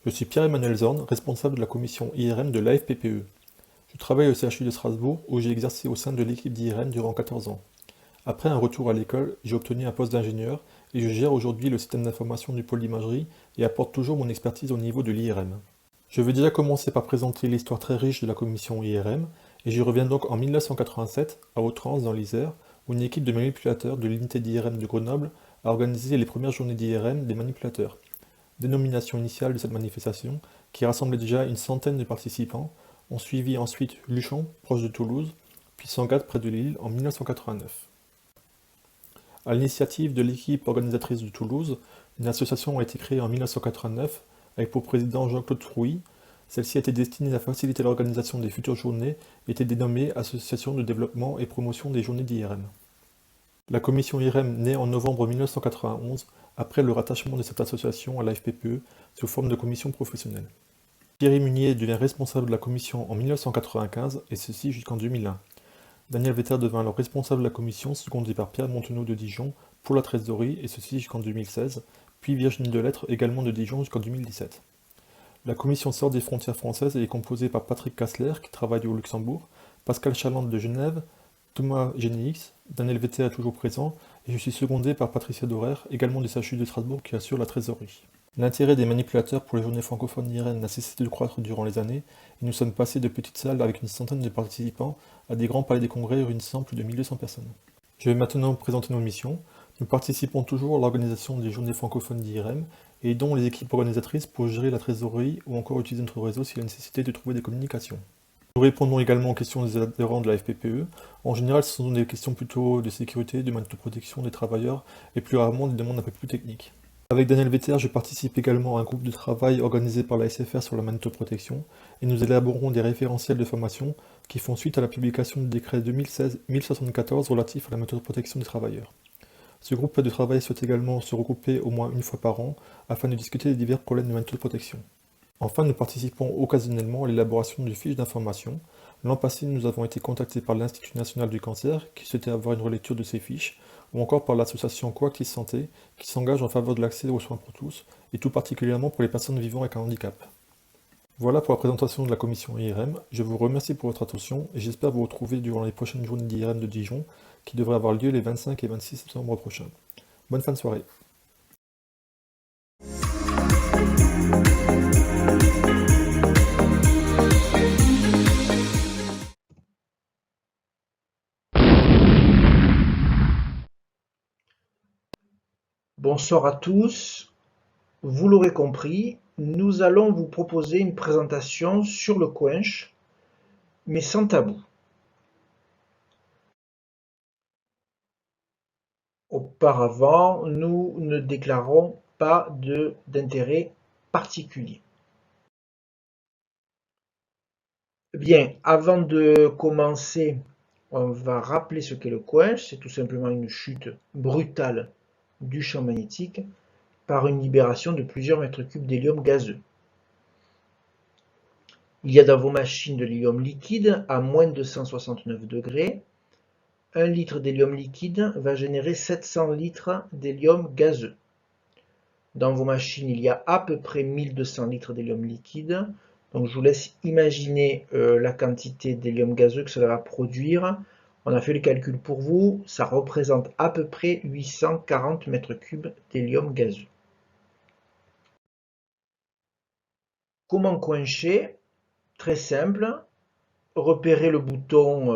Je suis Pierre-Emmanuel Zorn, responsable de la commission IRM de l'AFPPE. Je travaille au CHU de Strasbourg où j'ai exercé au sein de l'équipe d'IRM durant 14 ans. Après un retour à l'école, j'ai obtenu un poste d'ingénieur et je gère aujourd'hui le système d'information du pôle d'imagerie et apporte toujours mon expertise au niveau de l'IRM. Je vais déjà commencer par présenter l'histoire très riche de la commission IRM et j'y reviens donc en 1987 à Autrans dans l'Isère où une équipe de manipulateurs de l'unité d'IRM de Grenoble a organisé les premières journées d'IRM des manipulateurs. Dénomination initiale de cette manifestation, qui rassemblait déjà une centaine de participants, ont suivi ensuite Luchon, proche de Toulouse, puis Sangatte, près de Lille, en 1989. À l'initiative de l'équipe organisatrice de Toulouse, une association a été créée en 1989 avec pour président Jean-Claude Trouy. Celle-ci était destinée à faciliter l'organisation des futures journées et était dénommée Association de développement et promotion des journées d'IRM. La commission IRM naît en novembre 1991 après le rattachement de cette association à l'AFPPE sous forme de commission professionnelle. Thierry Munier devient responsable de la commission en 1995 et ceci jusqu'en 2001. Daniel Vetter devint alors responsable de la commission, secondé par Pierre Montenot de Dijon pour la trésorerie et ceci jusqu'en 2016, puis Virginie Delettre également de Dijon jusqu'en 2017. La commission sort des frontières françaises et est composée par Patrick Kassler qui travaille au Luxembourg, Pascal Chalande de Genève, Thomas Génix, Daniel Vetter est toujours présent, et je suis secondé par Patricia Dorer, également du CHU de Strasbourg, qui assure la trésorerie. L'intérêt des manipulateurs pour les journées francophones d'IRM n'a cessé de croître durant les années, et nous sommes passés de petites salles avec une centaine de participants à des grands palais des congrès réunissant plus de 1200 personnes. Je vais maintenant présenter nos missions. Nous participons toujours à l'organisation des journées francophones d'IRM et aidons les équipes organisatrices pour gérer la trésorerie ou encore utiliser notre réseau s'il y a nécessité de trouver des communications. Nous répondons également aux questions des adhérents de la FPPE. En général, ce sont des questions plutôt de sécurité, de protection des travailleurs, et plus rarement des demandes un peu plus techniques. Avec Daniel Vetter, je participe également à un groupe de travail organisé par la SFR sur la magnétoprotection, et nous élaborons des référentiels de formation qui font suite à la publication du décret 2016-1074 relatif à la magnétoprotection des travailleurs. Ce groupe de travail souhaite également se regrouper au moins une fois par an afin de discuter des divers problèmes de magnétoprotection. Enfin, nous participons occasionnellement à l'élaboration de fiches d'information. L'an passé, nous avons été contactés par l'Institut national du cancer, qui souhaitait avoir une relecture de ces fiches, ou encore par l'association Coactis Santé, qui s'engage en faveur de l'accès aux soins pour tous, et tout particulièrement pour les personnes vivant avec un handicap. Voilà pour la présentation de la commission IRM. Je vous remercie pour votre attention, et j'espère vous retrouver durant les prochaines journées d'IRM de Dijon, qui devraient avoir lieu les 25 et 26 septembre prochains. Bonne fin de soirée. Bonsoir à tous. Vous l'aurez compris, nous allons vous proposer une présentation sur le quench, mais sans tabou. Auparavant, nous ne déclarons pas d'intérêt particulier. Bien, avant de commencer, on va rappeler ce qu'est le quench. C'est tout simplement une chute brutale du champ magnétique par une libération de plusieurs mètres cubes d'hélium gazeux. Il y a dans vos machines de l'hélium liquide à moins de 169 degrés. 1 litre d'hélium liquide va générer 700 litres d'hélium gazeux. Dans vos machines, il y a à peu près 1200 litres d'hélium liquide. Donc je vous laisse imaginer la quantité d'hélium gazeux que cela va produire. On a fait le calcul pour vous, ça représente à peu près 840 mètres cubes d'hélium gazeux. Comment quencher? Très simple, repérez le bouton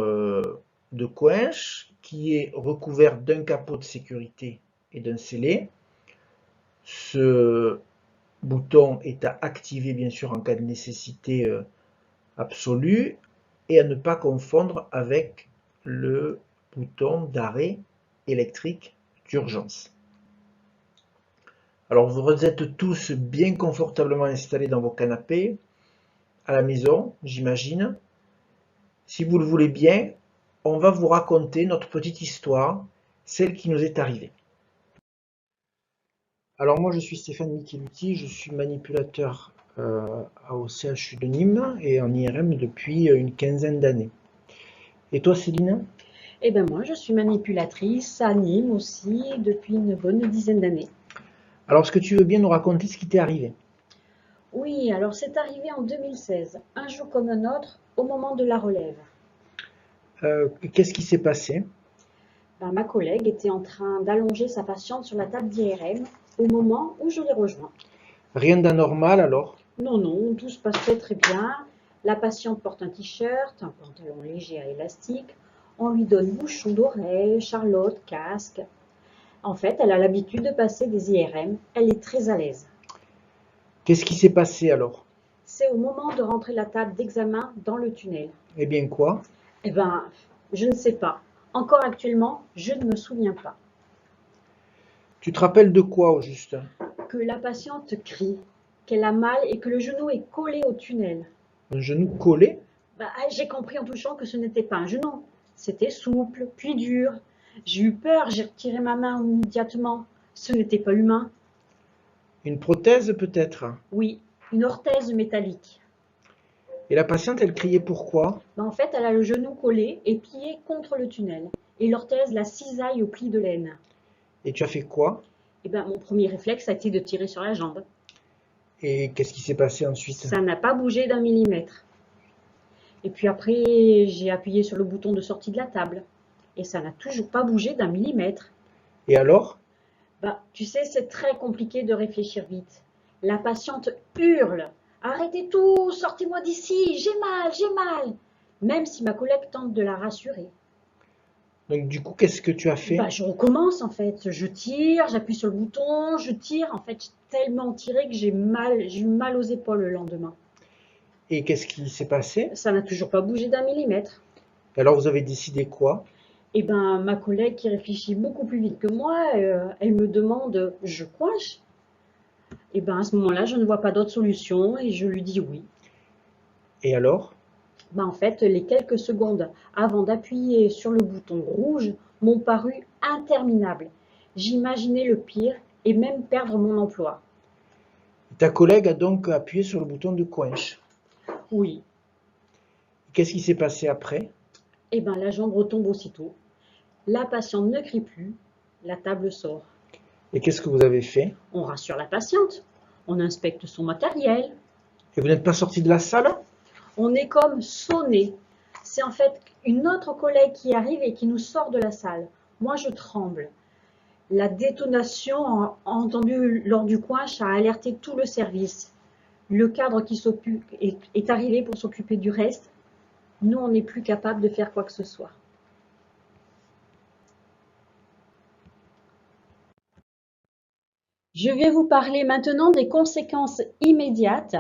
de quench qui est recouvert d'un capot de sécurité et d'un scellé. Ce bouton est à activer bien sûr en cas de nécessité absolue et à ne pas confondre avec le bouton d'arrêt électrique d'urgence. Alors vous êtes tous bien confortablement installés dans vos canapés, à la maison, j'imagine. Si vous le voulez bien, on va vous raconter notre petite histoire, celle qui nous est arrivée. Alors moi je suis Stéphane Michelutti, je suis manipulateur au CHU de Nîmes et en IRM depuis une quinzaine d'années. Et toi Céline? Eh bien moi je suis manipulatrice à Nîmes aussi depuis une bonne dizaine d'années. Alors est-ce que tu veux bien nous raconter ce qui t'est arrivé? Oui, alors c'est arrivé en 2016, un jour comme un autre, au moment de la relève. Qu'est-ce qui s'est passé? Ben, ma collègue était en train d'allonger sa patiente sur la table d'IRM au moment où je l'ai rejoint. Rien d'anormal alors? Non, non, tout se passait très bien. La patiente porte un t-shirt, un pantalon léger à élastique. On lui donne bouchon d'oreille, charlotte, casque. En fait, elle a l'habitude de passer des IRM. Elle est très à l'aise. Qu'est-ce qui s'est passé alors? C'est au moment de rentrer la table d'examen dans le tunnel. Eh bien quoi? Eh ben, je ne sais pas. Encore actuellement, je ne me souviens pas. Tu te rappelles de quoi au juste? Que la patiente crie, qu'elle a mal et que le genou est collé au tunnel. Un genou collé? Bah, j'ai compris en touchant que ce n'était pas un genou. C'était souple, puis dur. J'ai eu peur, j'ai retiré ma main immédiatement. Ce n'était pas humain. Une prothèse peut-être? Oui, une orthèse métallique. Et la patiente, elle criait pourquoi? Bah, en fait, elle a le genou collé et plié contre le tunnel. Et l'orthèse la cisaille au pli de laine. Et tu as fait quoi? Et ben, mon premier réflexe a été de tirer sur la jambe. Et qu'est-ce qui s'est passé ensuite? Ça n'a pas bougé d'un millimètre. Et puis après, j'ai appuyé sur le bouton de sortie de la table. Et ça n'a toujours pas bougé d'un millimètre. Et alors? Bah, tu sais, c'est très compliqué de réfléchir vite. La patiente hurle. Arrêtez tout, sortez-moi d'ici, j'ai mal, j'ai mal. Même si ma collègue tente de la rassurer. Donc du coup, qu'est-ce que tu as fait? Bah, je recommence en fait. Je tire, j'appuie sur le bouton, je tire. En fait, j'ai tellement tiré que j'ai eu mal aux épaules le lendemain. Et qu'est-ce qui s'est passé? Ça n'a toujours pas bougé d'un millimètre. Et alors vous avez décidé quoi? Et ben, ma collègue qui réfléchit beaucoup plus vite que moi, elle me demande, je coince? Et ben, à ce moment-là, je ne vois pas d'autre solution et je lui dis oui. Et alors? Ben, en fait, les quelques secondes avant d'appuyer sur le bouton rouge m'ont paru interminables. J'imaginais le pire et même perdre mon emploi. Ta collègue a donc appuyé sur le bouton de coinche. Oui, Qu'est-ce qui s'est passé après? et ben, la jambe retombe aussitôt. La patiente ne crie plus, la table sort. Et qu'est-ce que vous avez fait? On rassure la patiente, on inspecte son matériel, Et vous n'êtes pas sorti de la salle? on est comme sonné. C'est en fait une autre collègue qui arrive et qui nous sort de la salle. Moi, je tremble. La détonation entendue lors du coinche a alerté tout le service. Le cadre qui s'occupe est arrivé pour s'occuper du reste. Nous, on n'est plus capable de faire quoi que ce soit. Je vais vous parler maintenant des conséquences immédiates.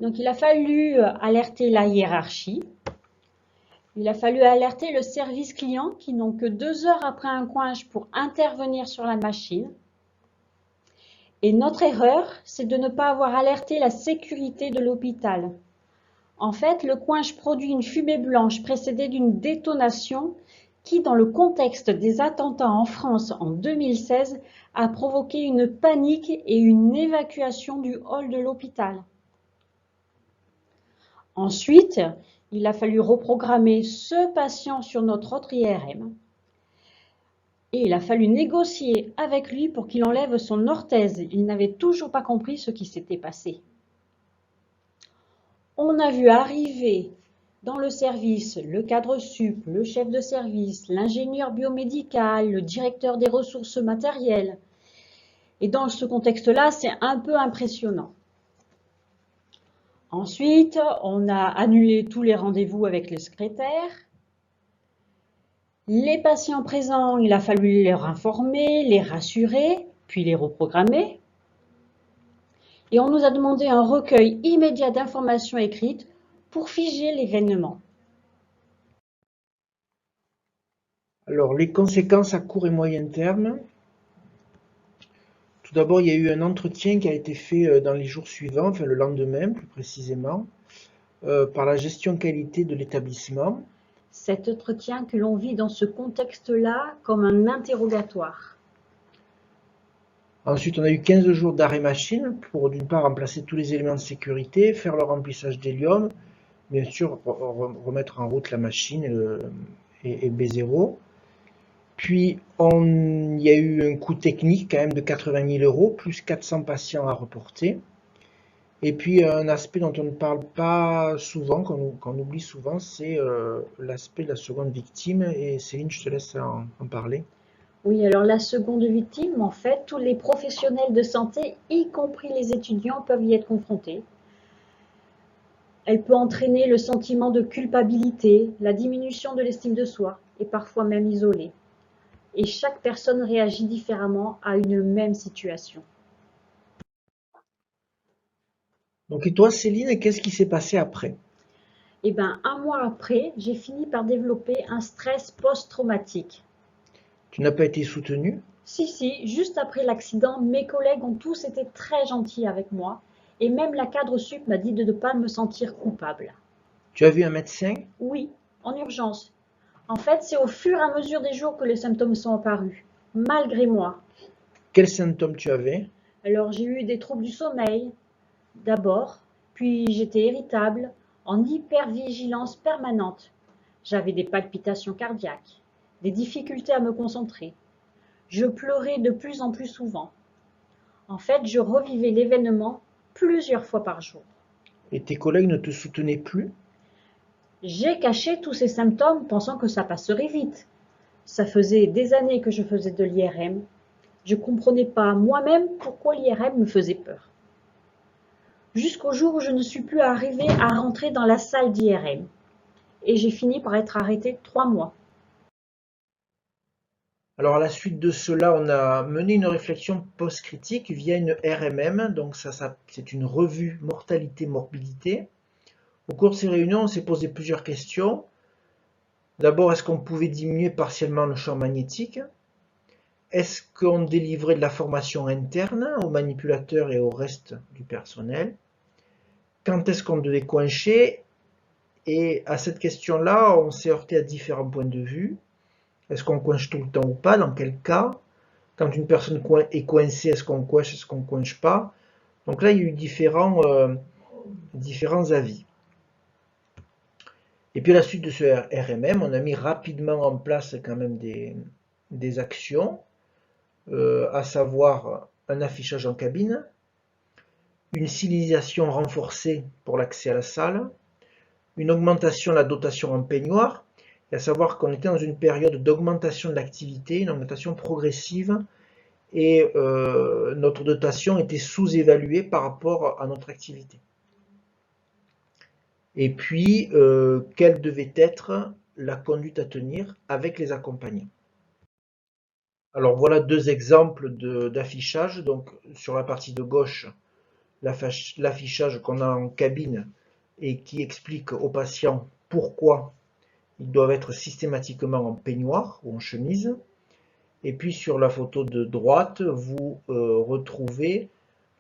Donc, il a fallu alerter la hiérarchie. Il a fallu alerter le service client qui n'ont que 2 heures après un coinche pour intervenir sur la machine. Et notre erreur, c'est de ne pas avoir alerté la sécurité de l'hôpital. En fait, le coinche produit une fumée blanche précédée d'une détonation qui, dans le contexte des attentats en France en 2016, a provoqué une panique et une évacuation du hall de l'hôpital. Ensuite, il a fallu reprogrammer ce patient sur notre autre IRM. Et il a fallu négocier avec lui pour qu'il enlève son orthèse. Il n'avait toujours pas compris ce qui s'était passé. On a vu arriver dans le service le cadre sup, le chef de service, l'ingénieur biomédical, le directeur des ressources matérielles. Et dans ce contexte-là, c'est un peu impressionnant. Ensuite, on a annulé tous les rendez-vous avec les secrétaires. Les patients présents, il a fallu les informer, les rassurer, puis les reprogrammer. Et on nous a demandé un recueil immédiat d'informations écrites pour figer l'événement. Alors les conséquences à court et moyen terme. Tout d'abord, il y a eu un entretien qui a été fait dans les jours suivants, enfin le lendemain plus précisément, par la gestion qualité de l'établissement. Cet entretien que l'on vit dans ce contexte-là comme un interrogatoire. Ensuite, on a eu 15 jours d'arrêt machine pour d'une part remplacer tous les éléments de sécurité, faire le remplissage d'hélium, bien sûr remettre en route la machine et B0. Puis il y a eu un coût technique quand même de 80 000 €, plus 400 patients à reporter. Et puis un aspect dont on ne parle pas souvent, qu'on oublie souvent, c'est l'aspect de la seconde victime. Et Céline, je te laisse en parler. Oui, alors la seconde victime, en fait, tous les professionnels de santé, y compris les étudiants, peuvent y être confrontés. Elle peut entraîner le sentiment de culpabilité, la diminution de l'estime de soi et parfois même isolée. Et chaque personne réagit différemment à une même situation. Donc et toi, Céline, qu'est-ce qui s'est passé après? Et bien, un mois après, j'ai fini par développer un stress post-traumatique. Tu n'as pas été soutenue? Si, juste après l'accident, mes collègues ont tous été très gentils avec moi et même la cadre sup m'a dit de ne pas me sentir coupable. Tu as vu un médecin? Oui, en urgence. En fait, c'est au fur et à mesure des jours que les symptômes sont apparus, malgré moi. Quels symptômes tu avais? Alors j'ai eu des troubles du sommeil, d'abord, puis j'étais irritable, en hypervigilance permanente. J'avais des palpitations cardiaques, des difficultés à me concentrer. Je pleurais de plus en plus souvent. En fait, je revivais l'événement plusieurs fois par jour. Et tes collègues ne te soutenaient plus? J'ai caché tous ces symptômes pensant que ça passerait vite. Ça faisait des années que je faisais de l'IRM. Je ne comprenais pas moi-même pourquoi l'IRM me faisait peur. Jusqu'au jour où je ne suis plus arrivée à rentrer dans la salle d'IRM. Et j'ai fini par être arrêtée 3 mois. Alors à la suite de cela, on a mené une réflexion post-critique via une RMM, donc ça c'est une revue mortalité-morbidité. Au cours de ces réunions, on s'est posé plusieurs questions. D'abord, est-ce qu'on pouvait diminuer partiellement le champ magnétique? Est-ce qu'on délivrait de la formation interne aux manipulateurs et au reste du personnel? Quand est-ce qu'on devait coincher? Et à cette question-là, on s'est heurté à différents points de vue. Est-ce qu'on coinche tout le temps ou pas? Dans quel cas? Quand une personne est coincée, est-ce qu'on coinche, est-ce qu'on coinche pas? Donc là, il y a eu différents avis. Et puis à la suite de ce RMM, on a mis rapidement en place quand même des actions, à savoir un affichage en cabine, une signalisation renforcée pour l'accès à la salle, une augmentation de la dotation en peignoir, et à savoir qu'on était dans une période d'augmentation de l'activité, une augmentation progressive, et notre dotation était sous-évaluée par rapport à notre activité. Et puis, quelle devait être la conduite à tenir avec les accompagnants. Alors voilà deux exemples d'affichage. Donc sur la partie de gauche, l'affichage qu'on a en cabine et qui explique aux patients pourquoi ils doivent être systématiquement en peignoir ou en chemise. Et puis sur la photo de droite, vous retrouvez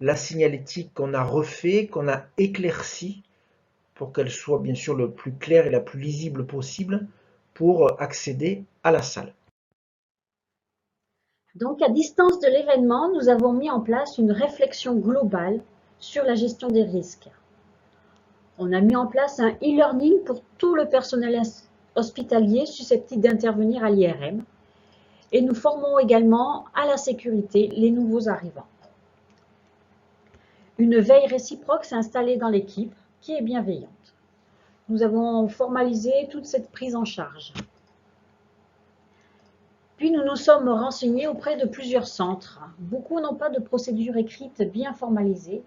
la signalétique qu'on a refait, qu'on a éclaircie pour qu'elle soit bien sûr le plus claire et la plus lisible possible pour accéder à la salle. Donc, à distance de l'événement, nous avons mis en place une réflexion globale sur la gestion des risques. On a mis en place un e-learning pour tout le personnel hospitalier susceptible d'intervenir à l'IRM et nous formons également à la sécurité les nouveaux arrivants. Une veille réciproque s'est installée dans l'équipe qui est bienveillante. Nous avons formalisé toute cette prise en charge. Puis nous nous sommes renseignés auprès de plusieurs centres. Beaucoup n'ont pas de procédure écrite bien formalisée,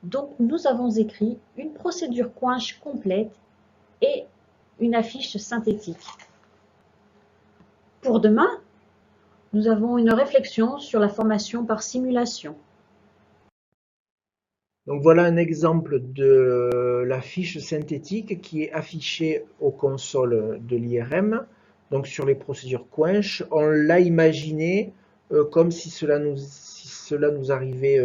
donc nous avons écrit une procédure coinche complète et une affiche synthétique. Pour demain, nous avons une réflexion sur la formation par simulation. Donc voilà un exemple de la fiche synthétique qui est affichée aux consoles de l'IRM. Donc sur les procédures Quench, on l'a imaginé comme si cela nous arrivait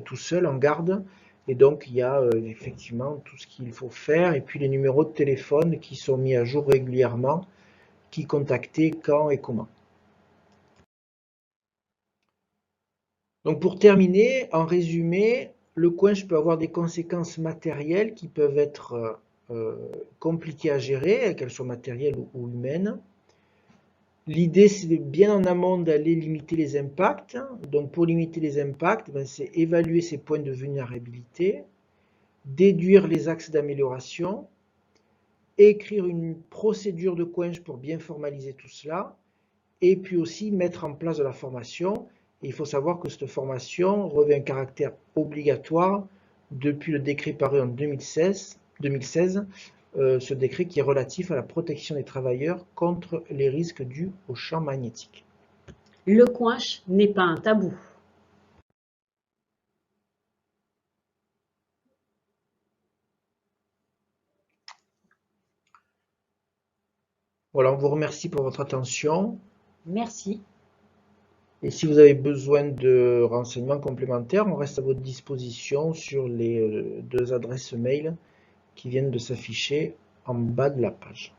tout seul en garde. Et donc il y a effectivement tout ce qu'il faut faire et puis les numéros de téléphone qui sont mis à jour régulièrement, qui contacter, quand et comment. Donc pour terminer, en résumé, le quench peut avoir des conséquences matérielles qui peuvent être compliquées à gérer, qu'elles soient matérielles ou humaines. L'idée, c'est bien en amont d'aller limiter les impacts. Donc pour limiter les impacts, c'est évaluer ces points de vulnérabilité déduire les axes d'amélioration, écrire une procédure de coinche pour bien formaliser tout cela, et puis aussi mettre en place de la formation. Et il faut savoir que cette formation revêt un caractère obligatoire depuis le décret paru en 2016, ce décret qui est relatif à la protection des travailleurs contre les risques dus au champ magnétique. Le coinche n'est pas un tabou. Voilà, on vous remercie pour votre attention. Merci. Et si vous avez besoin de renseignements complémentaires, on reste à votre disposition sur les 2 adresses mail qui viennent de s'afficher en bas de la page.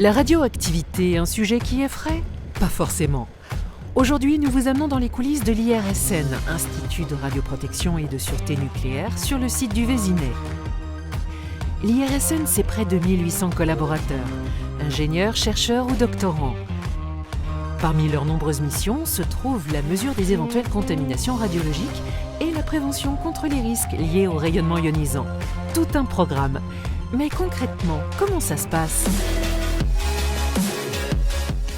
La radioactivité, un sujet qui effraie? Pas forcément. Aujourd'hui, nous vous amenons dans les coulisses de l'IRSN, Institut de radioprotection et de sûreté nucléaire, sur le site du Vésinet. L'IRSN, c'est près de 1800 collaborateurs, ingénieurs, chercheurs ou doctorants. Parmi leurs nombreuses missions se trouve la mesure des éventuelles contaminations radiologiques et la prévention contre les risques liés au rayonnement ionisant. Tout un programme. Mais concrètement, comment ça se passe ?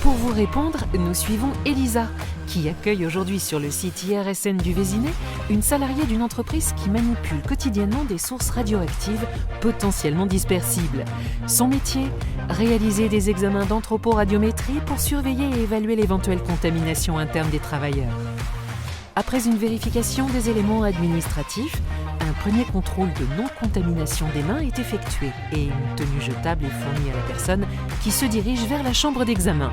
Pour vous répondre, nous suivons Elisa, qui accueille aujourd'hui sur le site IRSN du Vésinet une salariée d'une entreprise qui manipule quotidiennement des sources radioactives potentiellement dispersibles. Son métier, réaliser des examens d'anthroporadiométrie pour surveiller et évaluer l'éventuelle contamination interne des travailleurs. Après une vérification des éléments administratifs, un premier contrôle de non-contamination des mains est effectué et une tenue jetable est fournie à la personne qui se dirige vers la chambre d'examen.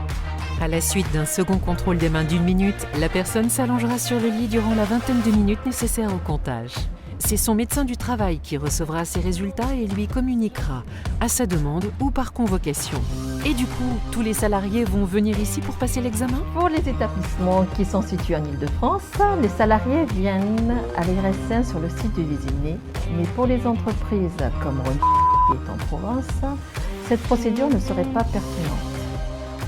À la suite d'un second contrôle des mains d'1 minute, la personne s'allongera sur le lit durant la vingtaine de minutes nécessaires au comptage. C'est son médecin du travail qui recevra ses résultats et lui communiquera, à sa demande ou par convocation. Et du coup, tous les salariés vont venir ici pour passer l'examen ? Pour les établissements qui sont situés en Île-de-France, les salariés viennent à l'IRSN sur le site du Vésinet. Mais pour les entreprises comme Renault qui est en Provence, cette procédure ne serait pas pertinente.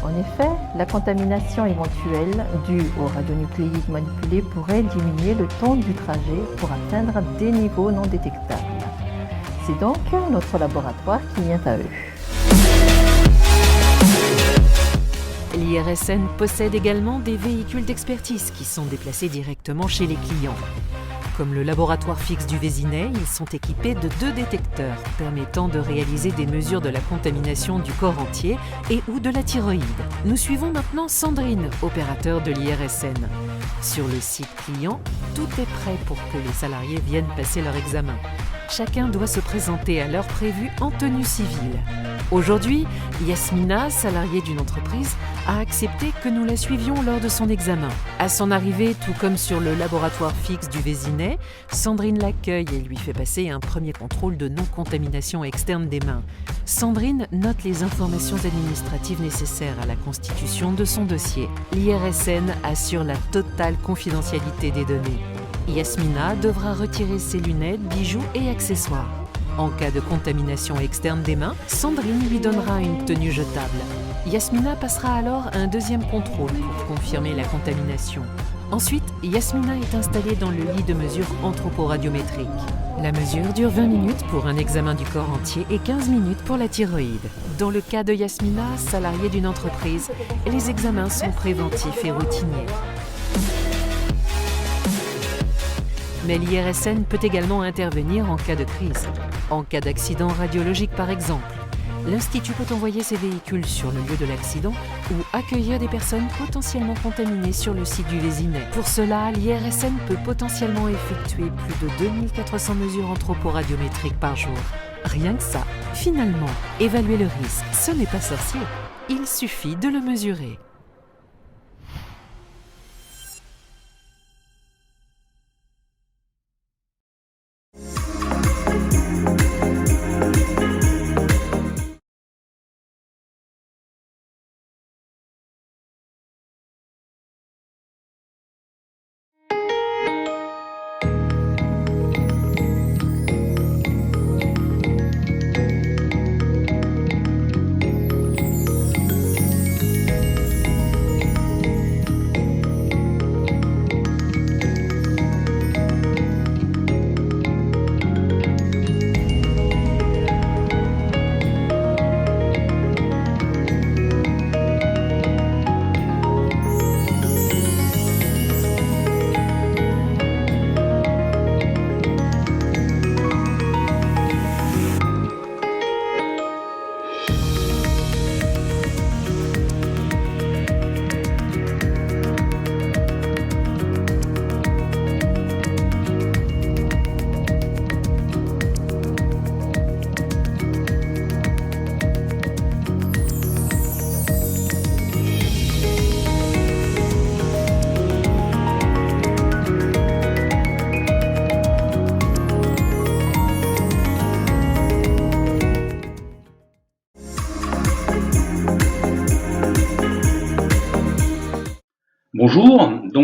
En effet, la contamination éventuelle due aux radionucléides manipulés pourrait diminuer le temps du trajet pour atteindre des niveaux non détectables. C'est donc notre laboratoire qui vient à eux. L'IRSN possède également des véhicules d'expertise qui sont déplacés directement chez les clients. Comme le laboratoire fixe du Vésinet, ils sont équipés de 2 détecteurs permettant de réaliser des mesures de la contamination du corps entier et ou de la thyroïde. Nous suivons maintenant Sandrine, opérateur de l'IRSN. Sur le site client, tout est prêt pour que les salariés viennent passer leur examen. Chacun doit se présenter à l'heure prévue en tenue civile. Aujourd'hui, Yasmina, salariée d'une entreprise, a accepté que nous la suivions lors de son examen. À son arrivée, tout comme sur le laboratoire fixe du Vésinet, Sandrine l'accueille et lui fait passer un premier contrôle de non-contamination externe des mains. Sandrine note les informations administratives nécessaires à la constitution de son dossier. L'IRSN assure la totale confidentialité des données. Yasmina devra retirer ses lunettes, bijoux et accessoires. En cas de contamination externe des mains, Sandrine lui donnera une tenue jetable. Yasmina passera alors un deuxième contrôle pour confirmer la contamination. Ensuite, Yasmina est installée dans le lit de mesure anthroporadiométrique. La mesure dure 20 minutes pour un examen du corps entier et 15 minutes pour la thyroïde. Dans le cas de Yasmina, salariée d'une entreprise, les examens sont préventifs et routiniers. Mais l'IRSN peut également intervenir en cas de crise. En cas d'accident radiologique par exemple, l'Institut peut envoyer ses véhicules sur le lieu de l'accident ou accueillir des personnes potentiellement contaminées sur le site du Vésinet. Pour cela, l'IRSN peut potentiellement effectuer plus de 2400 mesures anthroporadiométriques par jour. Rien que ça. Finalement, évaluer le risque, ce n'est pas sorcier. Il suffit de le mesurer.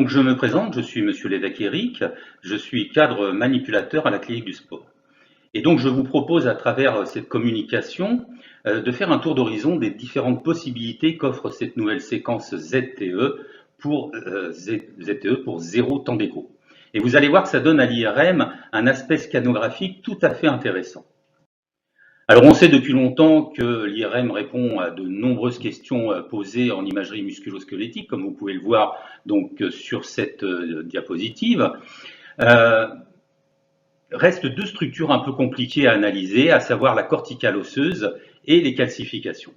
Donc je me présente, je suis Monsieur Lévesque Éric, je suis cadre manipulateur à la clinique du sport. Et donc je vous propose à travers cette communication de faire un tour d'horizon des différentes possibilités qu'offre cette nouvelle séquence ZTE pour zéro temps d'écho. Et vous allez voir que ça donne à l'IRM un aspect scanographique tout à fait intéressant. Alors on sait depuis longtemps que l'IRM répond à de nombreuses questions posées en imagerie musculo-squelettique, comme vous pouvez le voir donc sur cette diapositive. Restent deux structures un peu compliquées à analyser, à savoir la corticale osseuse et les calcifications.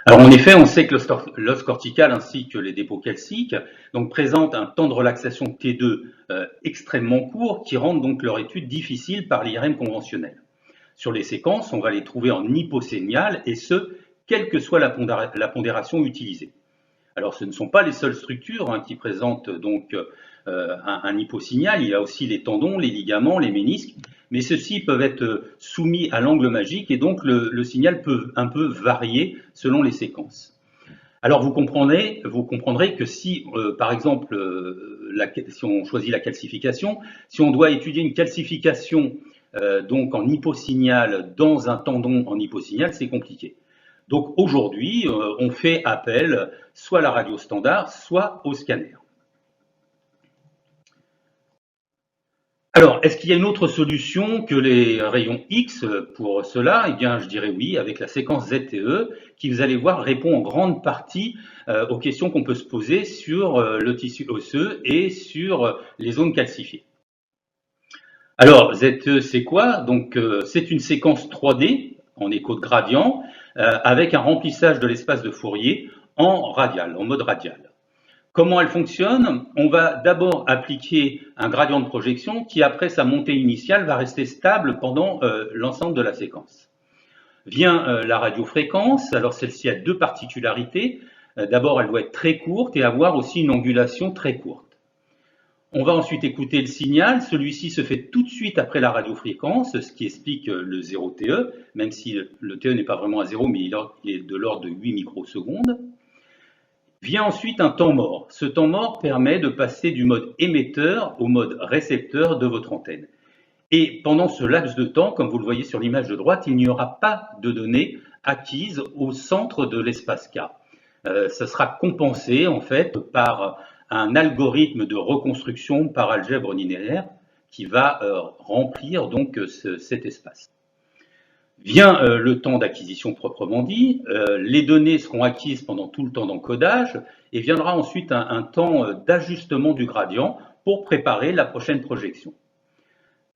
Alors en effet, on sait que l'os cortical ainsi que les dépôts calciques donc, présentent un temps de relaxation T2 extrêmement court qui rend donc leur étude difficile par l'IRM conventionnel. Sur les séquences, on va les trouver en hyposignal et ce, quelle que soit la pondération utilisée. Alors ce ne sont pas les seules structures qui présentent donc un hyposignal, il y a aussi les tendons, les ligaments, les ménisques, mais ceux-ci peuvent être soumis à l'angle magique et donc le signal peut un peu varier selon les séquences. Alors vous comprendrez que si, par exemple, si on choisit la calcification, si on doit étudier une calcification donc en hyposignal dans un tendon en hyposignal, c'est compliqué. Donc aujourd'hui, on fait appel soit à la radio standard, soit au scanner. Alors, est-ce qu'il y a une autre solution que les rayons X pour cela? Eh bien, je dirais oui, avec la séquence ZTE, qui, vous allez voir, répond en grande partie aux questions qu'on peut se poser sur le tissu osseux et sur les zones calcifiées. Alors, ZTE, c'est quoi? Donc, c'est une séquence 3D en écho de gradient avec un remplissage de l'espace de Fourier en radial, en mode radial. Comment elle fonctionne? On va d'abord appliquer un gradient de projection qui, après sa montée initiale, va rester stable pendant l'ensemble de la séquence. Vient la radiofréquence. Alors celle-ci a deux particularités. D'abord, elle doit être très courte et avoir aussi une angulation très courte. On va ensuite écouter le signal. Celui-ci se fait tout de suite après la radiofréquence, ce qui explique le 0 TE, même si le TE n'est pas vraiment à 0, mais il est de l'ordre de 8 microsecondes. Vient ensuite un temps mort. Ce temps mort permet de passer du mode émetteur au mode récepteur de votre antenne. Et pendant ce laps de temps, comme vous le voyez sur l'image de droite, il n'y aura pas de données acquises au centre de l'espace K. Ça sera compensé en fait par un algorithme de reconstruction par algèbre linéaire qui va remplir donc cet espace. Vient le temps d'acquisition proprement dit, les données seront acquises pendant tout le temps d'encodage et viendra ensuite un temps d'ajustement du gradient pour préparer la prochaine projection.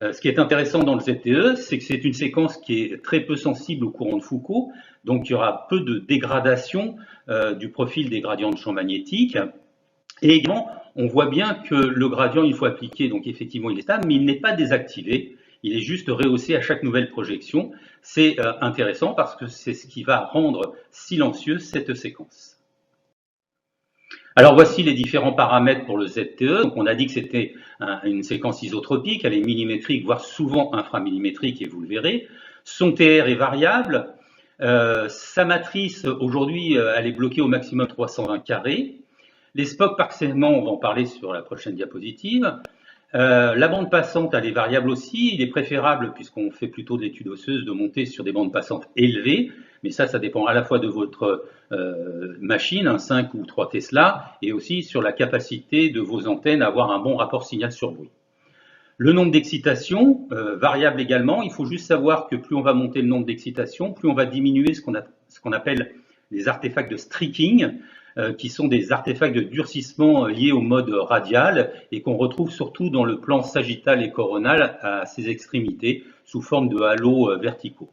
Ce qui est intéressant dans le ZTE, c'est que c'est une séquence qui est très peu sensible au courant de Foucault, donc il y aura peu de dégradation du profil des gradients de champ magnétique. Et également, on voit bien que le gradient, il faut appliquer, donc effectivement il est stable, mais il n'est pas désactivé. Il est juste rehaussé à chaque nouvelle projection. C'est intéressant parce que c'est ce qui va rendre silencieuse cette séquence. Alors voici les différents paramètres pour le ZTE. Donc on a dit que c'était une séquence isotropique, elle est millimétrique, voire souvent inframillimétrique, et vous le verrez. Son TR est variable. Sa matrice, aujourd'hui, elle est bloquée au maximum 320 carrés. Les Spock par segment, on va en parler sur la prochaine diapositive. La bande passante, elle est variable aussi. Il est préférable, puisqu'on fait plutôt de l'étude osseuse, de monter sur des bandes passantes élevées. Mais ça dépend à la fois de votre machine, 5 ou 3 Tesla, et aussi sur la capacité de vos antennes à avoir un bon rapport signal sur bruit. Le nombre d'excitations, variable également. Il faut juste savoir que plus on va monter le nombre d'excitations, plus on va diminuer ce qu'on appelle les artefacts de streaking, qui sont des artefacts de durcissement liés au mode radial et qu'on retrouve surtout dans le plan sagittal et coronal à ses extrémités sous forme de halos verticaux.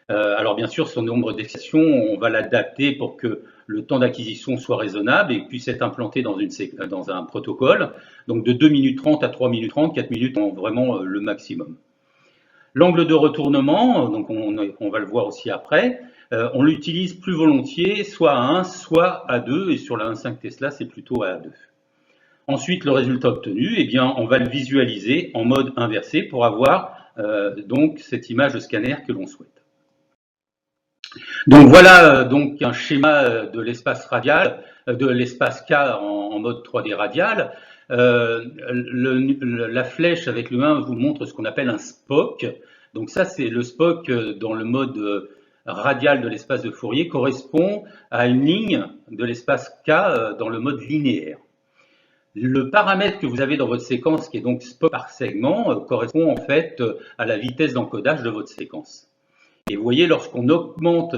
Alors bien sûr, ce nombre d'excitations, on va l'adapter pour que le temps d'acquisition soit raisonnable et puisse être implanté dans un protocole. Donc de 2 minutes 30 à 3 minutes 30, 4 minutes en vraiment le maximum. L'angle de retournement, donc on va le voir aussi après, on l'utilise plus volontiers soit à 1, soit à 2, et sur la 1.5 Tesla, c'est plutôt à 2. Ensuite, le résultat obtenu, eh bien, on va le visualiser en mode inversé pour avoir donc cette image de scanner que l'on souhaite. Donc voilà donc un schéma de l'espace radial, de l'espace K en mode 3D radial. La flèche avec le 1 vous montre ce qu'on appelle un Spock. Donc ça, c'est le Spock dans le mode radial de l'espace de Fourier, correspond à une ligne de l'espace K dans le mode linéaire. Le paramètre que vous avez dans votre séquence, qui est donc Spock par segment, correspond en fait à la vitesse d'encodage de votre séquence. Et vous voyez, lorsqu'on augmente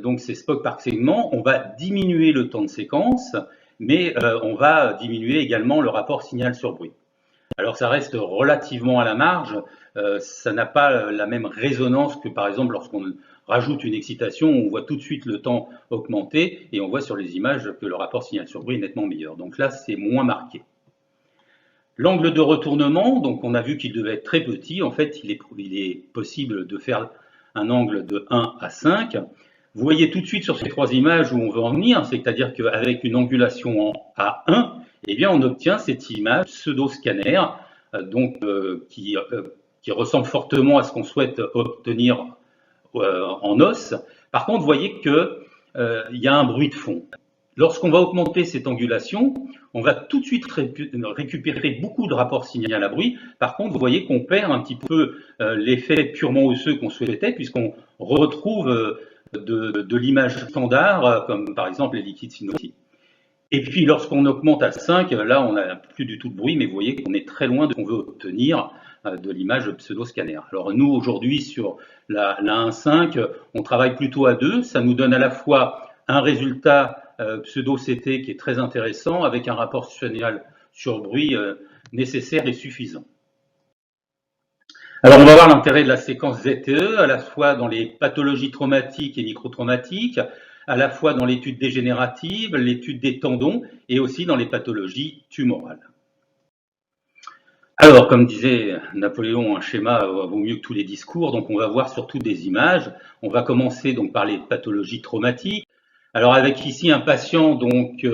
donc ces Spock par segment, on va diminuer le temps de séquence, mais on va diminuer également le rapport signal sur bruit. Alors ça reste relativement à la marge, ça n'a pas la même résonance que par exemple lorsqu'on rajoute une excitation, on voit tout de suite le temps augmenter et on voit sur les images que le rapport signal sur bruit est nettement meilleur. Donc là, c'est moins marqué. L'angle de retournement, donc on a vu qu'il devait être très petit. En fait, il est possible de faire un angle de 1 à 5. Vous voyez tout de suite sur ces trois images où on veut en venir, c'est-à-dire qu'avec une angulation à 1, eh bien, on obtient cette image pseudo-scanner, qui ressemble fortement à ce qu'on souhaite obtenir en os. Par contre, vous voyez qu'il y a un bruit de fond. Lorsqu'on va augmenter cette angulation, on va tout de suite récupérer beaucoup de rapports signal à bruit. Par contre, vous voyez qu'on perd un petit peu l'effet purement osseux qu'on souhaitait, puisqu'on retrouve de l'image standard, comme par exemple les liquides synotiques. Et puis, lorsqu'on augmente à 5, là, on n'a plus du tout de bruit, mais vous voyez qu'on est très loin de ce qu'on veut obtenir de l'image pseudo-scanner. Alors, nous, aujourd'hui, sur la 1.5, on travaille plutôt à 2. Ça nous donne à la fois un résultat pseudo-CT qui est très intéressant, avec un rapport signal sur bruit nécessaire et suffisant. Alors, on va voir l'intérêt de la séquence ZTE, à la fois dans les pathologies traumatiques et microtraumatiques, à la fois dans l'étude dégénérative, l'étude des tendons et aussi dans les pathologies tumorales. Alors, comme disait Napoléon, un schéma vaut mieux que tous les discours, donc on va voir surtout des images. On va commencer donc par les pathologies traumatiques. Alors, avec ici un patient donc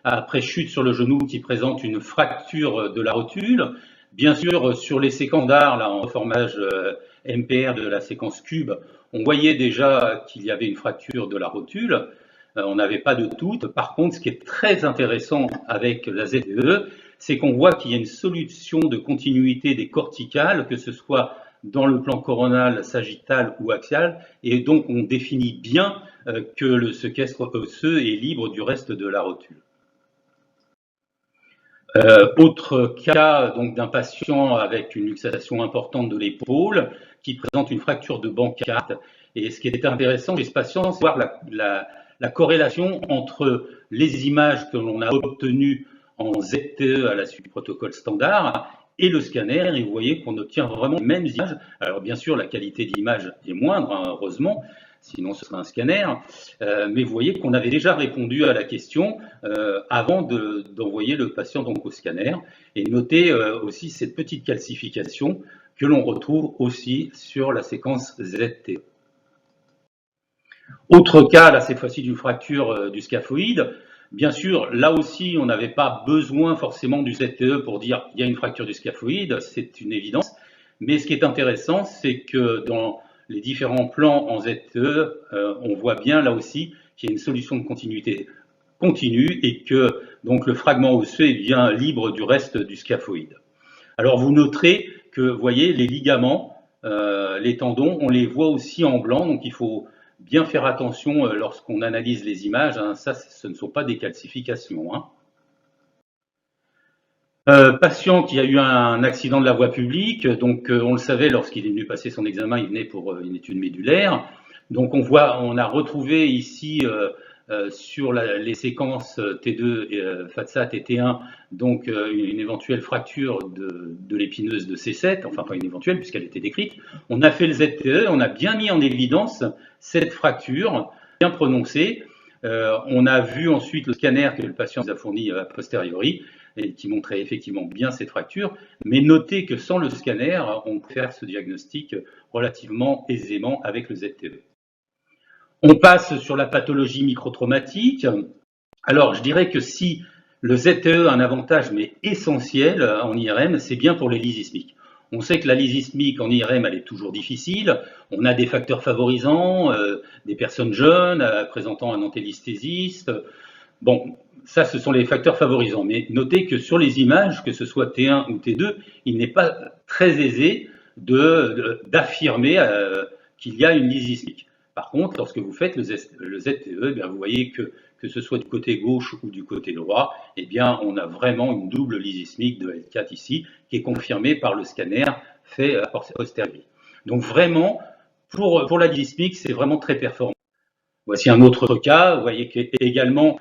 après chute sur le genou qui présente une fracture de la rotule. Bien sûr, sur les séquences d'art, là, en formage MPR de la séquence cube, on voyait déjà qu'il y avait une fracture de la rotule. On n'avait pas de doute. Par contre, ce qui est très intéressant avec la ZTE, c'est qu'on voit qu'il y a une solution de continuité des corticales, que ce soit dans le plan coronal, sagittal ou axial, et donc on définit bien que le séquestre osseux est libre du reste de la rotule. Autre cas donc d'un patient avec une luxation importante de l'épaule qui présente une fracture de Bankart. Et ce qui était intéressant chez ce patient, c'est voir la corrélation entre les images que l'on a obtenues en ZTE à la suite du protocole standard et le scanner. Et vous voyez qu'on obtient vraiment les mêmes images. Alors bien sûr, la qualité d'image est moindre, hein, heureusement, sinon ce serait un scanner, mais vous voyez qu'on avait déjà répondu à la question avant d'envoyer le patient donc au scanner, et notez aussi cette petite calcification que l'on retrouve aussi sur la séquence ZT. Autre cas, là cette fois-ci d'une fracture du scaphoïde. Bien sûr, là aussi on n'avait pas besoin forcément du ZTE pour dire il y a une fracture du scaphoïde, c'est une évidence, mais ce qui est intéressant, c'est que dans les différents plans en ZTE, on voit bien là aussi qu'il y a une solution de continuité continue et que donc le fragment osseux est bien libre du reste du scaphoïde. Alors vous noterez que, vous voyez, les ligaments, les tendons, on les voit aussi en blanc, donc il faut bien faire attention lorsqu'on analyse les images, hein, ça ce ne sont pas des calcifications. Hein. Patient qui a eu un accident de la voie publique, donc on le savait lorsqu'il est venu passer son examen, il venait pour une étude médulaire. Donc on a retrouvé ici sur les séquences T2, FATSAT et T1, donc une éventuelle fracture de l'épineuse de C7, enfin pas une éventuelle puisqu'elle était décrite. On a fait le ZTE, on a bien mis en évidence cette fracture bien prononcée. On a vu ensuite le scanner que le patient nous a fourni a posteriori, et qui montrait effectivement bien cette fracture, mais notez que sans le scanner, on peut faire ce diagnostic relativement aisément avec le ZTE. On passe sur la pathologie microtraumatique. Alors, je dirais que si le ZTE a un avantage, mais essentiel en IRM, c'est bien pour les lits sismiques. On sait que la lysismique en IRM, elle est toujours difficile. On a des facteurs favorisants, des personnes jeunes présentant un antélesthésiste. Bon, ça, ce sont les facteurs favorisants. Mais notez que sur les images, que ce soit T1 ou T2, il n'est pas très aisé d'affirmer qu'il y a une lysismique. Par contre, lorsque vous faites le ZTE, eh bien, vous voyez que ce soit du côté gauche ou du côté droit, eh bien, on a vraiment une double lysismique de L4 ici, qui est confirmée par le scanner fait a posteriori. Donc vraiment, pour la lysismique, c'est vraiment très performant. Voici un autre cas. Vous voyez qu'également,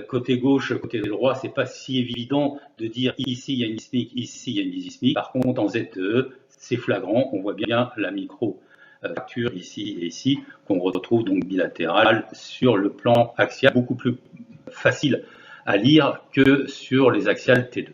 côté gauche, côté droit, c'est pas si évident de dire ici il y a une lysismique, ici il y a une lysismique. Par contre, en ZTE, c'est flagrant. On voit bien la micro-fracture ici et ici, qu'on retrouve donc bilatérale sur le plan axial, beaucoup plus facile à lire que sur les axiales T2.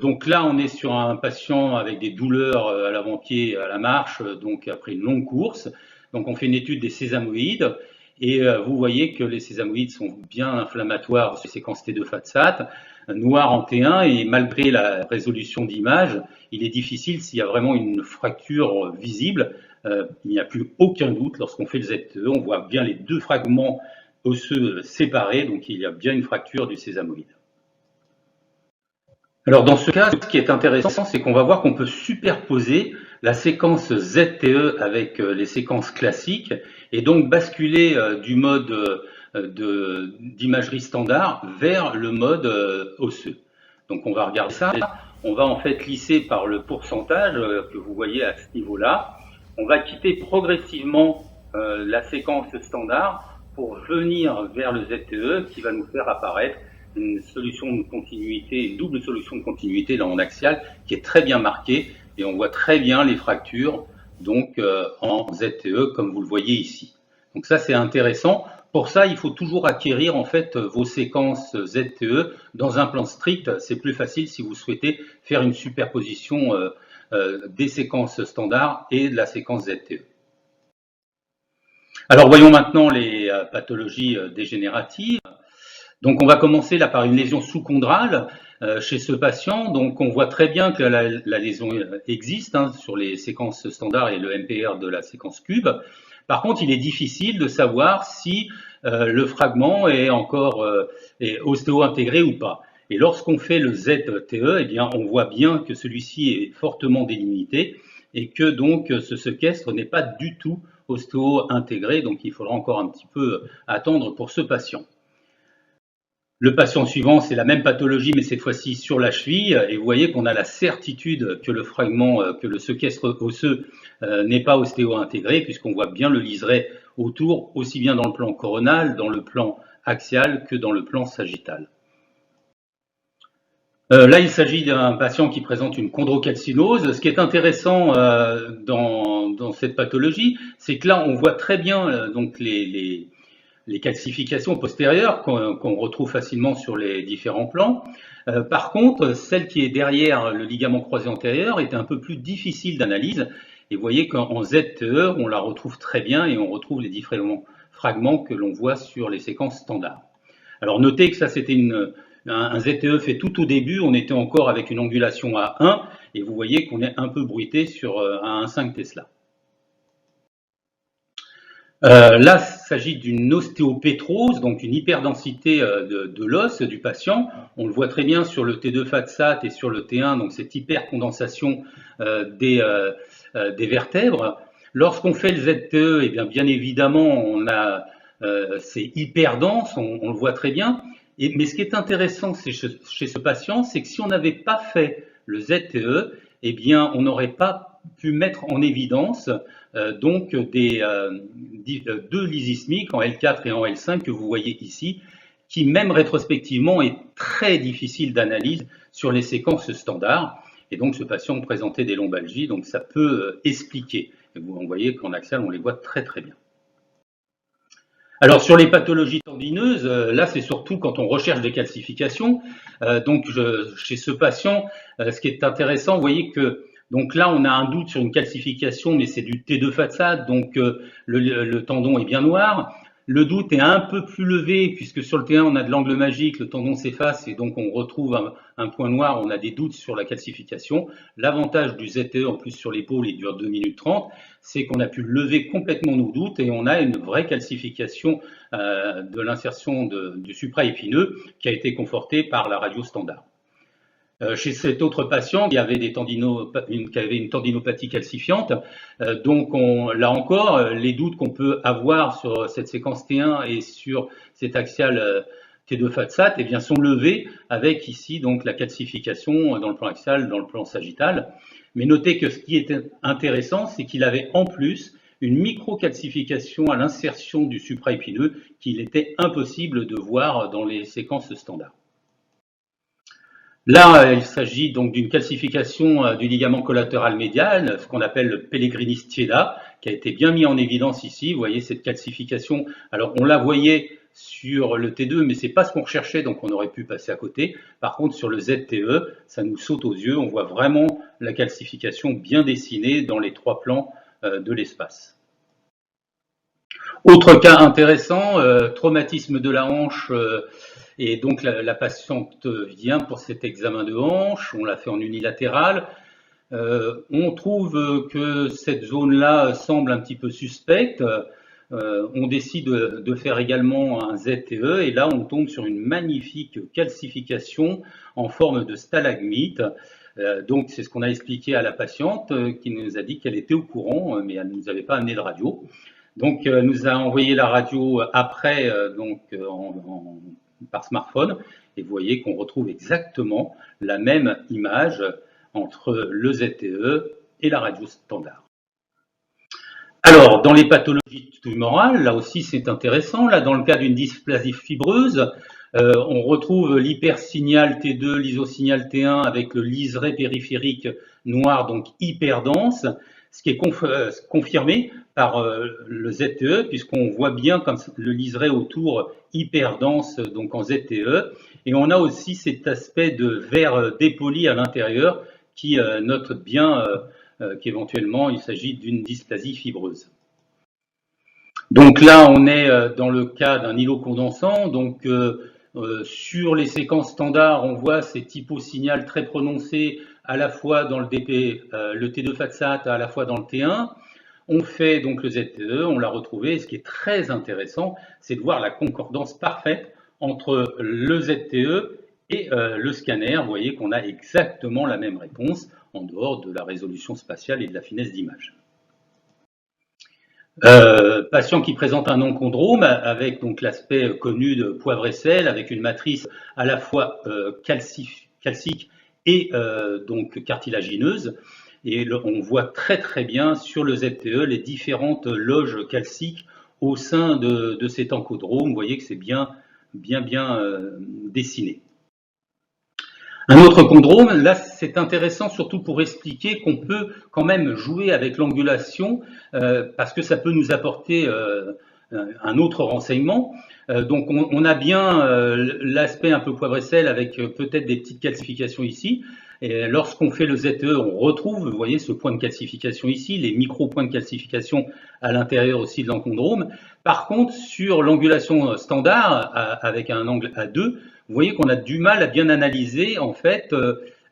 Donc là, on est sur un patient avec des douleurs à l'avant-pied, à la marche, donc après une longue course. Donc on fait une étude des sésamoïdes et vous voyez que les sésamoïdes sont bien inflammatoires sur les séquences T2 FATSAT, noir en T1, et malgré la résolution d'image, il est difficile s'il y a vraiment une fracture visible. Il n'y a plus aucun doute lorsqu'on fait le ZTE, on voit bien les deux fragments osseux séparés, donc il y a bien une fracture du sésamoïde. Alors dans ce cas, ce qui est intéressant, c'est qu'on va voir qu'on peut superposer la séquence ZTE avec les séquences classiques et donc basculer du mode d'imagerie standard vers le mode osseux. Donc on va regarder ça. On va en fait lisser par le pourcentage que vous voyez à ce niveau-là. On va quitter progressivement la séquence standard pour venir vers le ZTE qui va nous faire apparaître une solution de continuité, une double solution de continuité là en axial qui est très bien marquée et on voit très bien les fractures donc en ZTE comme vous le voyez ici. Donc ça c'est intéressant. Pour ça il faut toujours acquérir en fait vos séquences ZTE dans un plan strict. C'est plus facile si vous souhaitez faire une superposition des séquences standards et de la séquence ZTE. Alors voyons maintenant les pathologies dégénératives. Donc on va commencer là par une lésion sous-chondrale chez ce patient. Donc on voit très bien que la lésion existe sur les séquences standards et le MPR de la séquence cube. Par contre, il est difficile de savoir si le fragment est encore ostéo-intégré ou pas. Et lorsqu'on fait le ZTE, eh bien on voit bien que celui-ci est fortement délimité et que donc ce séquestre n'est pas du tout ostéo-intégré. Donc il faudra encore un petit peu attendre pour ce patient. Le patient suivant, c'est la même pathologie, mais cette fois-ci sur la cheville. Et vous voyez qu'on a la certitude que le fragment, que le séquestre osseux n'est pas ostéo-intégré, puisqu'on voit bien le liseré autour, aussi bien dans le plan coronal, dans le plan axial, que dans le plan sagittal. Là, il s'agit d'un patient qui présente une chondrocalcinose. Ce qui est intéressant dans cette pathologie, c'est que là, on voit très bien donc les calcifications postérieures qu'on retrouve facilement sur les différents plans. Par contre, celle qui est derrière le ligament croisé antérieur est un peu plus difficile d'analyse. Et vous voyez qu'en ZTE, on la retrouve très bien et on retrouve les différents fragments que l'on voit sur les séquences standards. Alors notez que ça c'était un ZTE fait tout au début, on était encore avec une angulation à 1 et vous voyez qu'on est un peu bruité sur un 1,5 Tesla. Là, il s'agit d'une ostéopétrose, donc une hyperdensité de l'os du patient. On le voit très bien sur le T2 FATSAT et sur le T1, donc cette hypercondensation des vertèbres. Lorsqu'on fait le ZTE, eh bien évidemment, c'est hyper dense, on le voit très bien. Mais ce qui est intéressant chez ce patient, c'est que si on n'avait pas fait le ZTE, eh bien, on n'aurait pas pu mettre en évidence donc deux lysismiques en L4 et en L5 que vous voyez ici, qui même rétrospectivement est très difficile d'analyse sur les séquences standards. Et donc ce patient présentait des lombalgies, donc ça peut expliquer. Et vous voyez qu'en axial, on les voit très très bien. Alors sur les pathologies tendineuses, là c'est surtout quand on recherche des calcifications. Donc chez ce patient, ce qui est intéressant, vous voyez que donc là on a un doute sur une calcification, mais c'est du T2 FATSAT, donc le tendon est bien noir. le doute est un peu plus levé puisque sur le T1 on a de l'angle magique, le tendon s'efface et donc on retrouve un point noir, on a des doutes sur la calcification. L'avantage du ZTE en plus sur l'épaule, il dure 2 minutes 30, c'est qu'on a pu lever complètement nos doutes et on a une vraie calcification de l'insertion du supraépineux qui a été confortée par la radio standard. Chez cet autre patient qui avait, une tendinopathie calcifiante, donc là encore, les doutes qu'on peut avoir sur cette séquence T1 et sur cet axial T2 FATSAT eh bien, sont levés avec ici donc la calcification dans le plan axial, dans le plan sagittal. Mais notez que ce qui était intéressant, c'est qu'il avait en plus une microcalcification à l'insertion du supraépineux qu'il était impossible de voir dans les séquences standards. Là, il s'agit donc d'une calcification du ligament collatéral médial, ce qu'on appelle le Pellegrini Stieda, qui a été bien mis en évidence ici. Vous voyez cette calcification. Alors, on la voyait sur le T2, mais c'est pas ce qu'on recherchait, donc on aurait pu passer à côté. Par contre, sur le ZTE, ça nous saute aux yeux. On voit vraiment la calcification bien dessinée dans les 3 plans de l'espace. Autre cas intéressant, traumatisme de la hanche. Et donc la patiente vient pour cet examen de hanche, on l'a fait en unilatéral. On trouve que cette zone-là semble un petit peu suspecte. On décide de faire également un ZTE et là on tombe sur une magnifique calcification en forme de stalagmite. Donc c'est ce qu'on a expliqué à la patiente qui nous a dit qu'elle était au courant, mais elle ne nous avait pas amené de radio. Donc elle nous a envoyé la radio après, par smartphone, et vous voyez qu'on retrouve exactement la même image entre le ZTE et la radio standard. Alors, dans les pathologies tumorales, là aussi c'est intéressant, là dans le cas d'une dysplasie fibreuse, on retrouve l'hypersignal T2, l'isosignal T1 avec le liseré périphérique noir, donc hyper dense, ce qui est confirmé par le ZTE, puisqu'on voit bien comme le liseré autour hyper dense, donc en ZTE, et on a aussi cet aspect de verre dépoli à l'intérieur qui note bien qu'éventuellement il s'agit d'une dysplasie fibreuse. Donc là, on est dans le cas d'un îlot condensant, donc sur les séquences standards, on voit ces typosignal très prononcés à la fois dans le DP, le T2 FATSAT, à la fois dans le T1. On fait donc le ZTE, on l'a retrouvé. Et ce qui est très intéressant, c'est de voir la concordance parfaite entre le ZTE et le scanner. Vous voyez qu'on a exactement la même réponse en dehors de la résolution spatiale et de la finesse d'image. Patient qui présente un enchondrome avec donc l'aspect connu de poivre et sel, avec une matrice à la fois calcique et donc cartilagineuse. Et on voit très bien sur le ZTE les différentes loges calciques au sein de cet encodrome. Vous voyez que c'est bien dessiné. Un autre chondrome, là c'est intéressant surtout pour expliquer qu'on peut quand même jouer avec l'angulation parce que ça peut nous apporter un autre renseignement. Donc on a bien l'aspect un peu poivre et sel avec peut-être des petites calcifications ici. Et lorsqu'on fait le ZTE, on retrouve, vous voyez, ce point de calcification ici, les micro-points de calcification à l'intérieur aussi de l'encondrome. Par contre, sur l'angulation standard, avec un angle A2, vous voyez qu'on a du mal à bien analyser, en fait,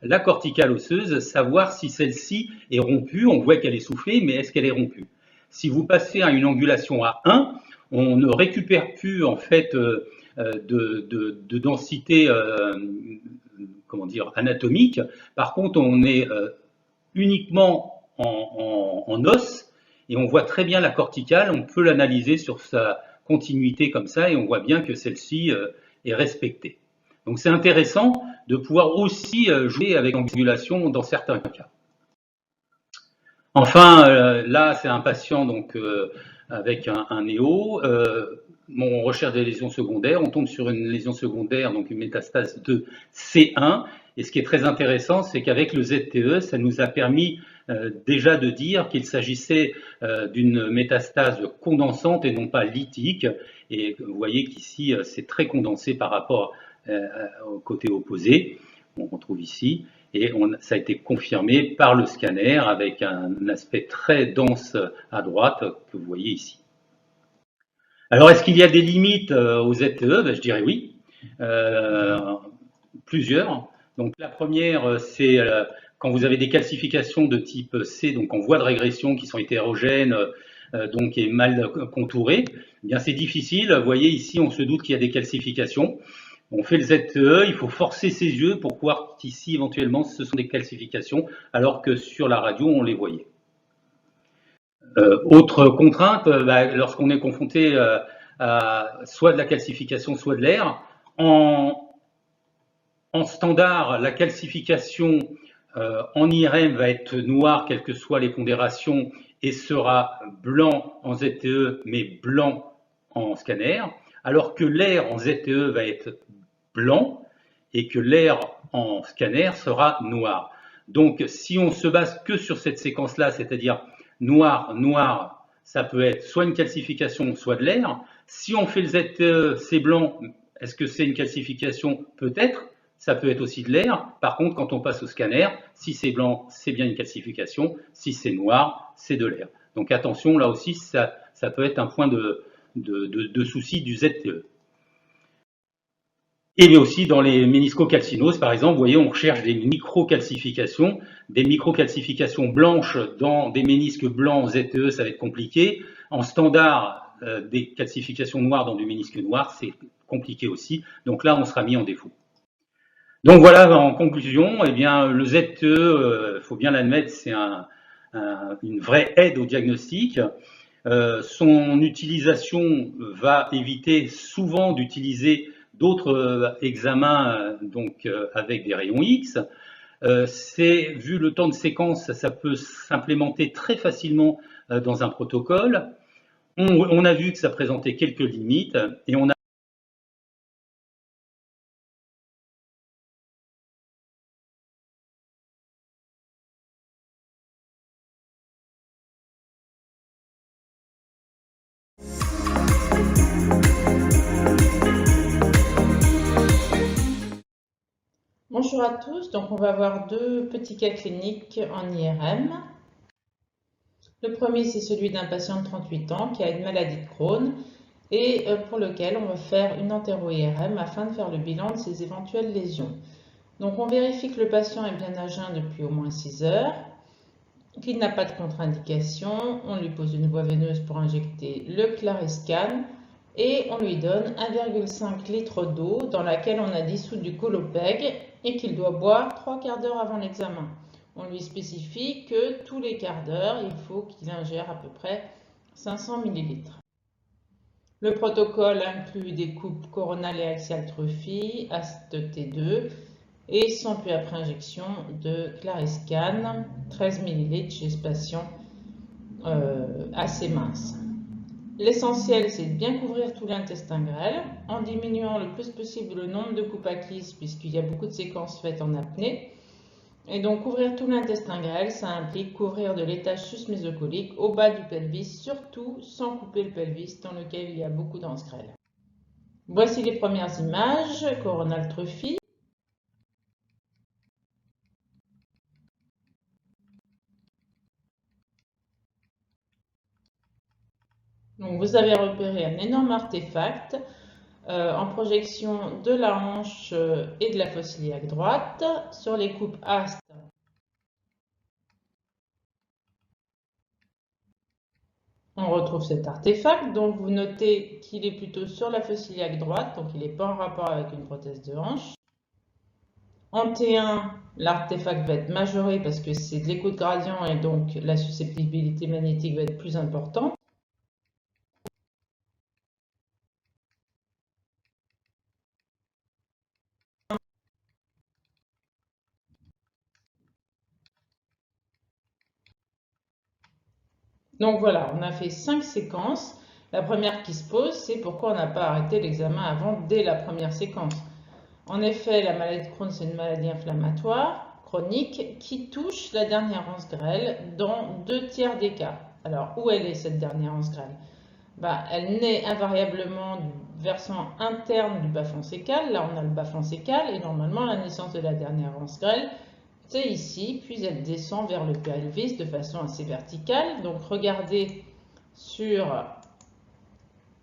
la corticale osseuse, savoir si celle-ci est rompue. On voit qu'elle est soufflée, mais est-ce qu'elle est rompue? Si vous passez à une angulation à 1, on ne récupère plus, en fait, de densité anatomique. Par contre, on est uniquement en os et on voit très bien la corticale. On peut l'analyser sur sa continuité comme ça et on voit bien que celle-ci est respectée. Donc c'est intéressant de pouvoir aussi jouer avec l'angulation dans certains cas. Enfin, là c'est un patient donc avec un néo. On recherche des lésions secondaires, on tombe sur une lésion secondaire, donc une métastase de C1. Et ce qui est très intéressant, c'est qu'avec le ZTE, ça nous a permis déjà de dire qu'il s'agissait d'une métastase condensante et non pas lytique. Et vous voyez qu'ici, c'est très condensé par rapport au côté opposé, on retrouve ici. Et ça a été confirmé par le scanner avec un aspect très dense à droite que vous voyez ici. Alors, est-ce qu'il y a des limites aux ZTE? Ben, je dirais oui, plusieurs. Donc, la première, c'est quand vous avez des calcifications de type C, donc en voie de régression, qui sont hétérogènes, donc et mal contourées, eh bien c'est difficile. Vous voyez ici, on se doute qu'il y a des calcifications. On fait le ZTE, il faut forcer ses yeux pour voir qu'ici, éventuellement, ce sont des calcifications, alors que sur la radio, on les voyait. Autre contrainte, lorsqu'on est confronté à soit de la calcification, soit de l'air, en standard, la calcification en IRM va être noire, quelles que soient les pondérations, et sera blanc en ZTE, mais blanc en scanner, alors que l'air en ZTE va être blanc et que l'air en scanner sera noir. Donc, si on se base que sur cette séquence-là, c'est-à-dire noir, noir, ça peut être soit une calcification, soit de l'air. Si on fait le ZTE, c'est blanc, est-ce que c'est une calcification? Peut-être. Ça peut être aussi de l'air. Par contre, quand on passe au scanner, si c'est blanc, c'est bien une calcification. Si c'est noir, c'est de l'air. Donc attention, là aussi, ça peut être un point de souci du ZTE. Et mais aussi dans les méniscocalcinoses, par exemple, vous voyez, on recherche des microcalcifications blanches dans des ménisques blancs en ZTE, ça va être compliqué. En standard, des calcifications noires dans du ménisque noir, c'est compliqué aussi. Donc là, on sera mis en défaut. Donc voilà, en conclusion, eh bien, le ZTE, faut bien l'admettre, c'est une vraie aide au diagnostic. Son utilisation va éviter souvent d'utiliser d'autres examens donc avec des rayons X. Vu le temps de séquence, ça peut s'implémenter très facilement dans un protocole. On a vu que ça présentait quelques limites et on a Bonjour à tous, donc on va voir deux petits cas cliniques en IRM. Le premier, c'est celui d'un patient de 38 ans qui a une maladie de Crohn et pour lequel on va faire une entéro-IRM afin de faire le bilan de ses éventuelles lésions. Donc on vérifie que le patient est bien à jeun depuis au moins 6 heures, qu'il n'a pas de contre-indication, on lui pose une voie veineuse pour injecter le Clariscan et on lui donne 1,5 litre d'eau dans laquelle on a dissous du Colopeg et qu'il doit boire 3 quarts d'heure avant l'examen. On lui spécifie que tous les quarts d'heure, il faut qu'il ingère à peu près 500 ml. Le protocole inclut des coupes coronales et axiales trophies, AST-T2 et 100 puis après injection de Clariscan, 13 ml chez ce patient assez mince. L'essentiel, c'est de bien couvrir tout l'intestin grêle en diminuant le plus possible le nombre de coupes acquises puisqu'il y a beaucoup de séquences faites en apnée. Et donc couvrir tout l'intestin grêle, ça implique couvrir de l'étage sus-mésocolique au bas du pelvis, surtout sans couper le pelvis dans lequel il y a beaucoup d'anse grêle. Voici les premières images, coronal trophy. Donc vous avez repéré un énorme artefact en projection de la hanche et de la fosse iliaque droite sur les coupes AST. On retrouve cet artefact, donc vous notez qu'il est plutôt sur la fosse iliaque droite, donc il n'est pas en rapport avec une prothèse de hanche. En T1, l'artefact va être majoré parce que c'est de l'écho de gradient et donc la susceptibilité magnétique va être plus importante. Donc voilà, on a fait 5 séquences. La première qui se pose, c'est pourquoi on n'a pas arrêté l'examen avant dès la première séquence. En effet, la maladie de Crohn, c'est une maladie inflammatoire chronique qui touche la dernière anse grêle dans 2 tiers des cas. Alors, où elle est cette dernière anse grêle? Elle naît invariablement du versant interne du bas-fond sécal. Là, on a le bas-fond sécal et normalement, la naissance de la dernière anse grêle, c'est ici, puis elle descend vers le pelvis de façon assez verticale. Donc regardez sur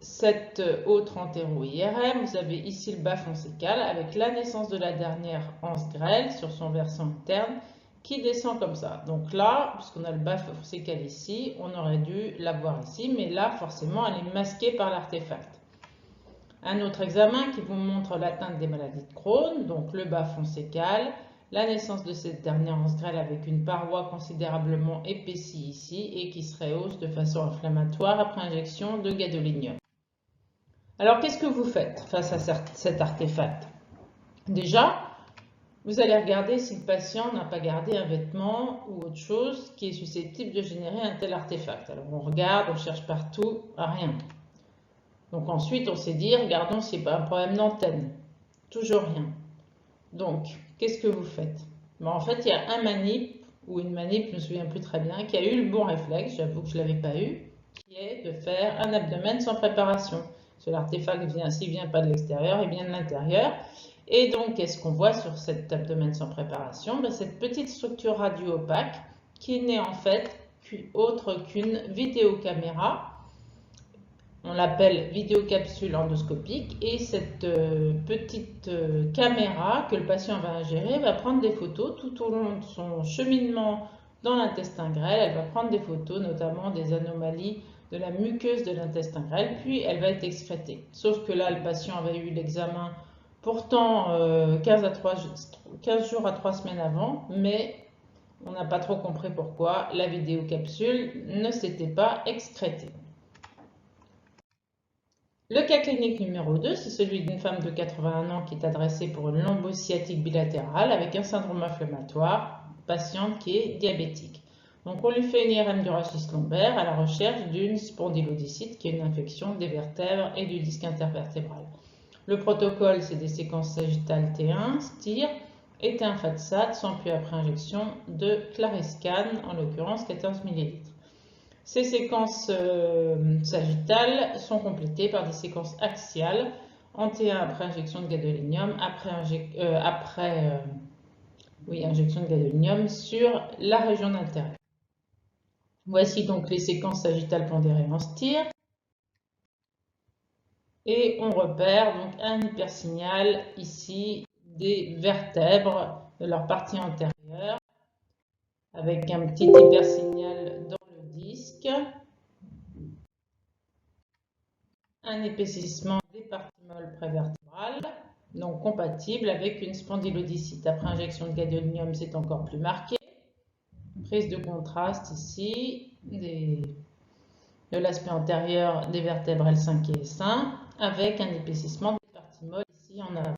cette autre antéro-IRM, vous avez ici le bas foncécal avec la naissance de la dernière anse grêle sur son versant interne qui descend comme ça. Donc là, puisqu'on a le bas foncécal ici, on aurait dû l'avoir ici, mais là, forcément, elle est masquée par l'artefact. Un autre examen qui vous montre l'atteinte des maladies de Crohn, donc le bas foncécal, la naissance de cette dernière anse grêle avec une paroi considérablement épaissie ici et qui se rehausse de façon inflammatoire après injection de gadolinium. Alors, qu'est-ce que vous faites face à cet artefact? Déjà, vous allez regarder si le patient n'a pas gardé un vêtement ou autre chose qui est susceptible de générer un tel artefact. Alors, on regarde, on cherche partout, rien. Donc ensuite, on s'est dit, regardons s'il n'y a pas un problème d'antenne. Toujours rien. Donc, qu'est-ce que vous faites? En fait, il y a un manip, ou une manip, je ne me souviens plus très bien, qui a eu le bon réflexe, j'avoue que je ne l'avais pas eu, qui est de faire un abdomen sans préparation. Parce que l'artefact, s'il ne vient pas de l'extérieur, il vient de l'intérieur. Et donc, qu'est-ce qu'on voit sur cet abdomen sans préparation? Cette petite structure radio-opaque qui n'est en fait autre qu'une vidéocaméra. On l'appelle vidéocapsule endoscopique et cette petite caméra que le patient va ingérer va prendre des photos tout au long de son cheminement dans l'intestin grêle. Elle va prendre des photos notamment des anomalies de la muqueuse de l'intestin grêle, puis elle va être excrétée. Sauf que là, le patient avait eu l'examen pourtant 15 jours à 3 semaines avant, mais on n'a pas trop compris pourquoi la vidéocapsule ne s'était pas excrétée. Le cas clinique numéro 2, c'est celui d'une femme de 81 ans qui est adressée pour une lombo-sciatique bilatérale avec un syndrome inflammatoire, patiente qui est diabétique. Donc on lui fait une IRM du rachis lombaire à la recherche d'une spondylodicite qui est une infection des vertèbres et du disque intervertébral. Le protocole, c'est des séquences sagittales T1, STIR et T1 FATSAT sans puis après injection de Clariscan, en l'occurrence 14 ml. Ces séquences sagittales sont complétées par des séquences axiales en T1 après injection de gadolinium, injection de gadolinium sur la région d'intérieur. Voici donc les séquences sagittales pondérées en STIR. Et on repère donc un hypersignal ici des vertèbres de leur partie antérieure avec un petit hypersignal dans le disque, un épaississement des parties molles prévertébrales, donc compatible avec une spondylodicite. Après injection de gadolinium, c'est encore plus marqué. Prise de contraste ici de l'aspect antérieur des vertèbres L5 et S1 avec un épaississement des parties molles ici en avant.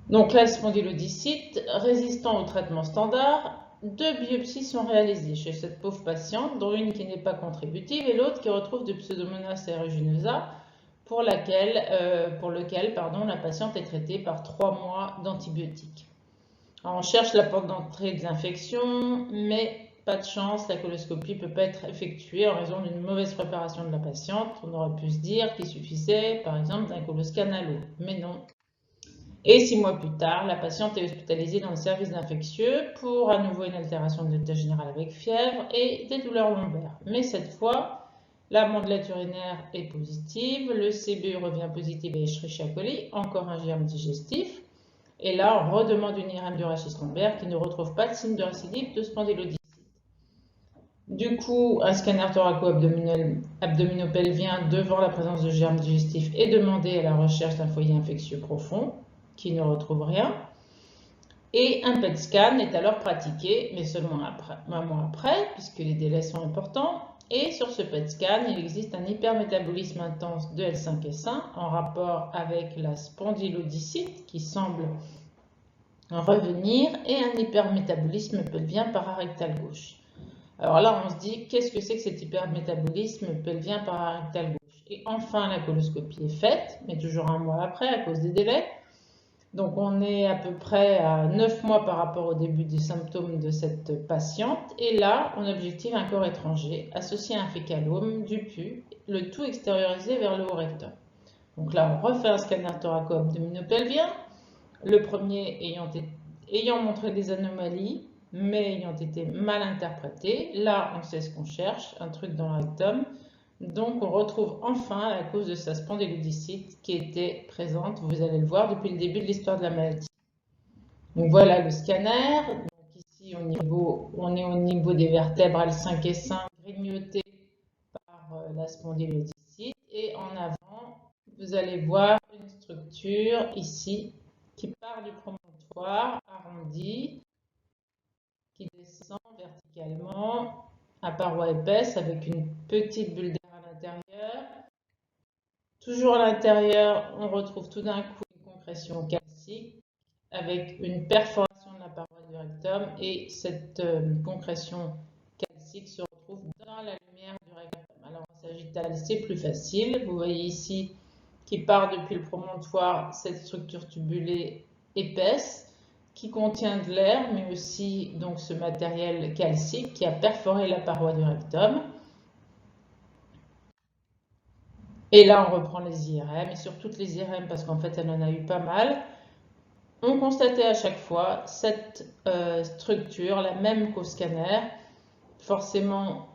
Donc la spondylodicite, résistant au traitement standard, 2 biopsies sont réalisées chez cette pauvre patiente, dont une qui n'est pas contributive et l'autre qui retrouve de Pseudomonas aeruginosa pour lequel la patiente est traitée par 3 mois d'antibiotiques. On cherche la porte d'entrée de l'infection, mais pas de chance, la coloscopie ne peut pas être effectuée en raison d'une mauvaise préparation de la patiente. On aurait pu se dire qu'il suffisait par exemple d'un coloscan à l'eau, mais non. Et 6 mois plus tard, la patiente est hospitalisée dans le service d'infectieux pour à nouveau une altération de l'état général avec fièvre et des douleurs lombaires. Mais cette fois, la mandelette urinaire est positive, le CBU revient positif à Escherichia coli, encore un germe digestif. Et là, on redemande une IRM du rachis lombaire qui ne retrouve pas de signe de récidive de spondylodicite. Du coup, un scanner thoraco-abdominopelvien devant la présence de germes digestifs est demandé à la recherche d'un foyer infectieux profond qui ne retrouve rien. Et un PET scan est alors pratiqué, mais seulement un mois après, puisque les délais sont importants. Et sur ce PET scan, il existe un hypermétabolisme intense de L5S1 en rapport avec la spondylodicite qui semble revenir et un hypermétabolisme pelvien pararectal gauche. Alors là, on se dit, qu'est-ce que c'est que cet hypermétabolisme pelvien pararectal gauche? Et enfin, la coloscopie est faite, mais toujours un mois après à cause des délais. Donc on est à peu près à 9 mois par rapport au début des symptômes de cette patiente. Et là, on objective un corps étranger associé à un fécalome, du pus, le tout extériorisé vers le haut rectum. Donc là, on refait un scanner thoraco-abdominopelvien, le premier ayant montré des anomalies, mais ayant été mal interprétés. Là, on sait ce qu'on cherche, un truc dans le rectum. Donc, on retrouve enfin la cause de sa spondylodicite qui était présente, vous allez le voir, depuis le début de l'histoire de la maladie. Donc, voilà le scanner. Donc, ici, on est au niveau des vertèbres L5 et 5 grignotées par la spondylodicite. Et en avant, vous allez voir une structure ici qui part du promontoire arrondi, qui descend verticalement à paroi épaisse avec une petite bulle d'air à l'intérieur. Toujours à l'intérieur, on retrouve tout d'un coup une concrétion calcique avec une perforation de la paroi du rectum et cette concrétion calcique se retrouve dans la lumière du rectum. Alors en sagittal, c'est plus facile. Vous voyez ici qui part depuis le promontoire cette structure tubulée épaisse qui contient de l'air, mais aussi donc ce matériel calcique qui a perforé la paroi du rectum. Et là, on reprend les IRM, et sur toutes les IRM, parce qu'en fait, elle en a eu pas mal. On constatait à chaque fois cette structure, la même qu'au scanner. Forcément,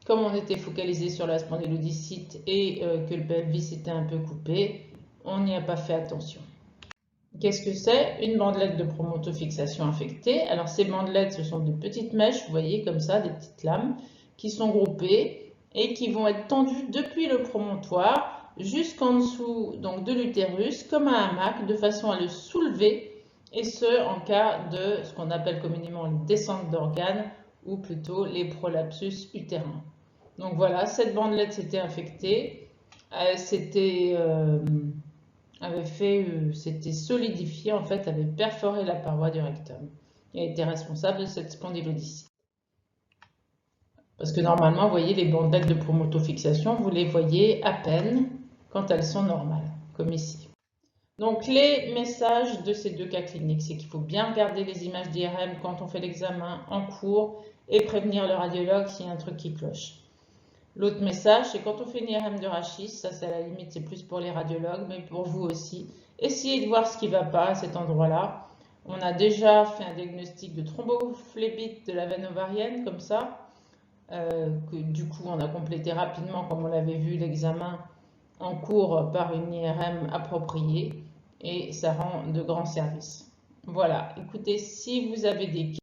comme on était focalisé sur la spondylodicite et que le pelvis était un peu coupé, on n'y a pas fait attention. Qu'est-ce que c'est? Une bandelette de promontofixation infectée. Alors ces bandelettes, ce sont de petites mèches, vous voyez comme ça, des petites lames, qui sont groupées et qui vont être tendues depuis le promontoire jusqu'en dessous donc, de l'utérus, comme un hamac, de façon à le soulever, et ce en cas de ce qu'on appelle communément une descente d'organes, ou plutôt les prolapsus utérins. Donc voilà, cette bandelette s'était infectée, s'était solidifié, en fait, avait perforé la paroi du rectum et était responsable de cette spondylodicite. Parce que normalement, vous voyez, les bandelettes de promontofixation, vous les voyez à peine quand elles sont normales, comme ici. Donc les messages de ces deux cas cliniques, c'est qu'il faut bien regarder les images d'IRM quand on fait l'examen en cours et prévenir le radiologue s'il y a un truc qui cloche. L'autre message, c'est quand on fait une IRM de rachis, ça c'est à la limite, c'est plus pour les radiologues, mais pour vous aussi. Essayez de voir ce qui ne va pas à cet endroit-là. On a déjà fait un diagnostic de thrombophlébite de la veine ovarienne, comme ça, que du coup on a complété rapidement, comme on l'avait vu, l'examen en cours par une IRM appropriée, et ça rend de grands services. Voilà, écoutez, si vous avez des questions,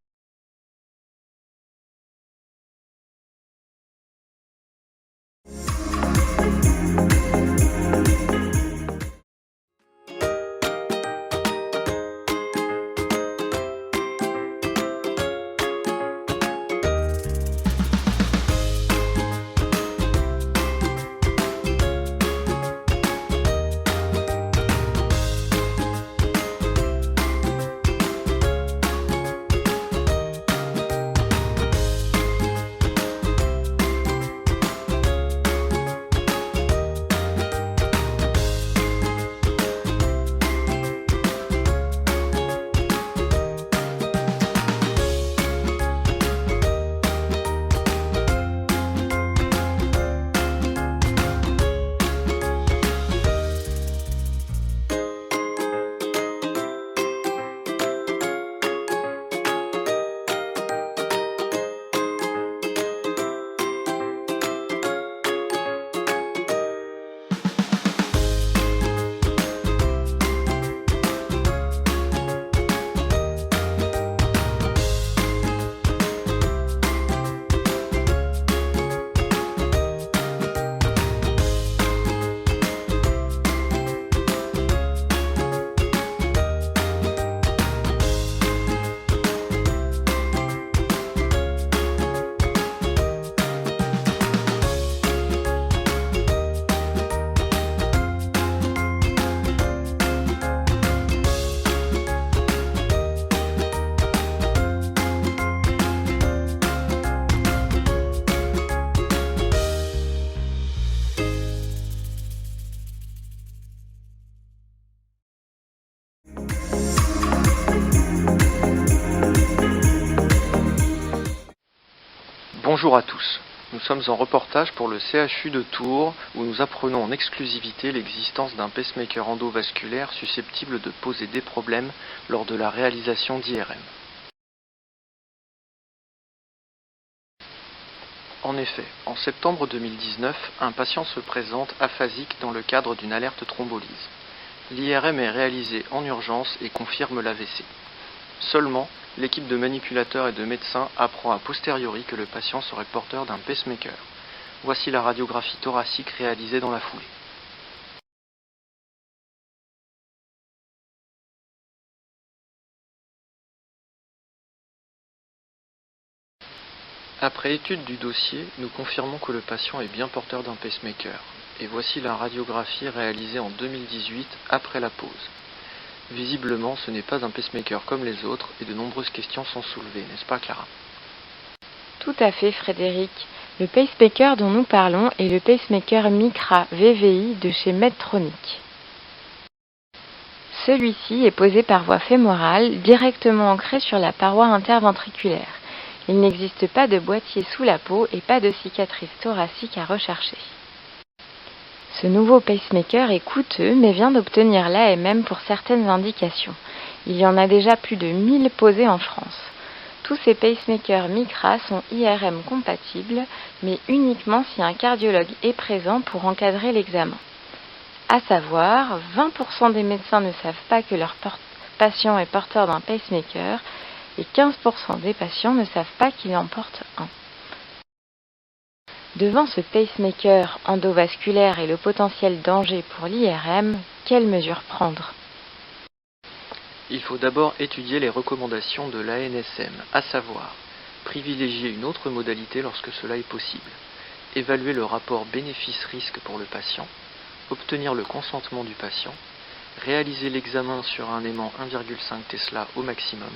Bonjour à tous, nous sommes en reportage pour le CHU de Tours où nous apprenons en exclusivité l'existence d'un pacemaker endovasculaire susceptible de poser des problèmes lors de la réalisation d'IRM. En effet, en septembre 2019, un patient se présente aphasique dans le cadre d'une alerte thrombolyse. L'IRM est réalisée en urgence et confirme l'AVC. Seulement, l'équipe de manipulateurs et de médecins apprend a posteriori que le patient serait porteur d'un pacemaker. Voici la radiographie thoracique réalisée dans la foulée. Après étude du dossier, nous confirmons que le patient est bien porteur d'un pacemaker. Et voici la radiographie réalisée en 2018 après la pause. Visiblement, ce n'est pas un pacemaker comme les autres et de nombreuses questions sont soulevées, n'est-ce pas Clara? Tout à fait Frédéric. Le pacemaker dont nous parlons est le pacemaker Micra VVI de chez Medtronic. Celui-ci est posé par voie fémorale, directement ancré sur la paroi interventriculaire. Il n'existe pas de boîtier sous la peau et pas de cicatrice thoracique à rechercher. Ce nouveau pacemaker est coûteux mais vient d'obtenir l'AMM pour certaines indications. Il y en a déjà plus de 1000 posés en France. Tous ces pacemakers Micra sont IRM compatibles, mais uniquement si un cardiologue est présent pour encadrer l'examen. À savoir, 20% des médecins ne savent pas que leur patient est porteur d'un pacemaker et 15% des patients ne savent pas qu'il en porte un. Devant ce pacemaker endovasculaire et le potentiel danger pour l'IRM, quelles mesures prendre? Il faut d'abord étudier les recommandations de l'ANSM, à savoir privilégier une autre modalité lorsque cela est possible, évaluer le rapport bénéfice-risque pour le patient, obtenir le consentement du patient, réaliser l'examen sur un aimant 1,5 Tesla au maximum.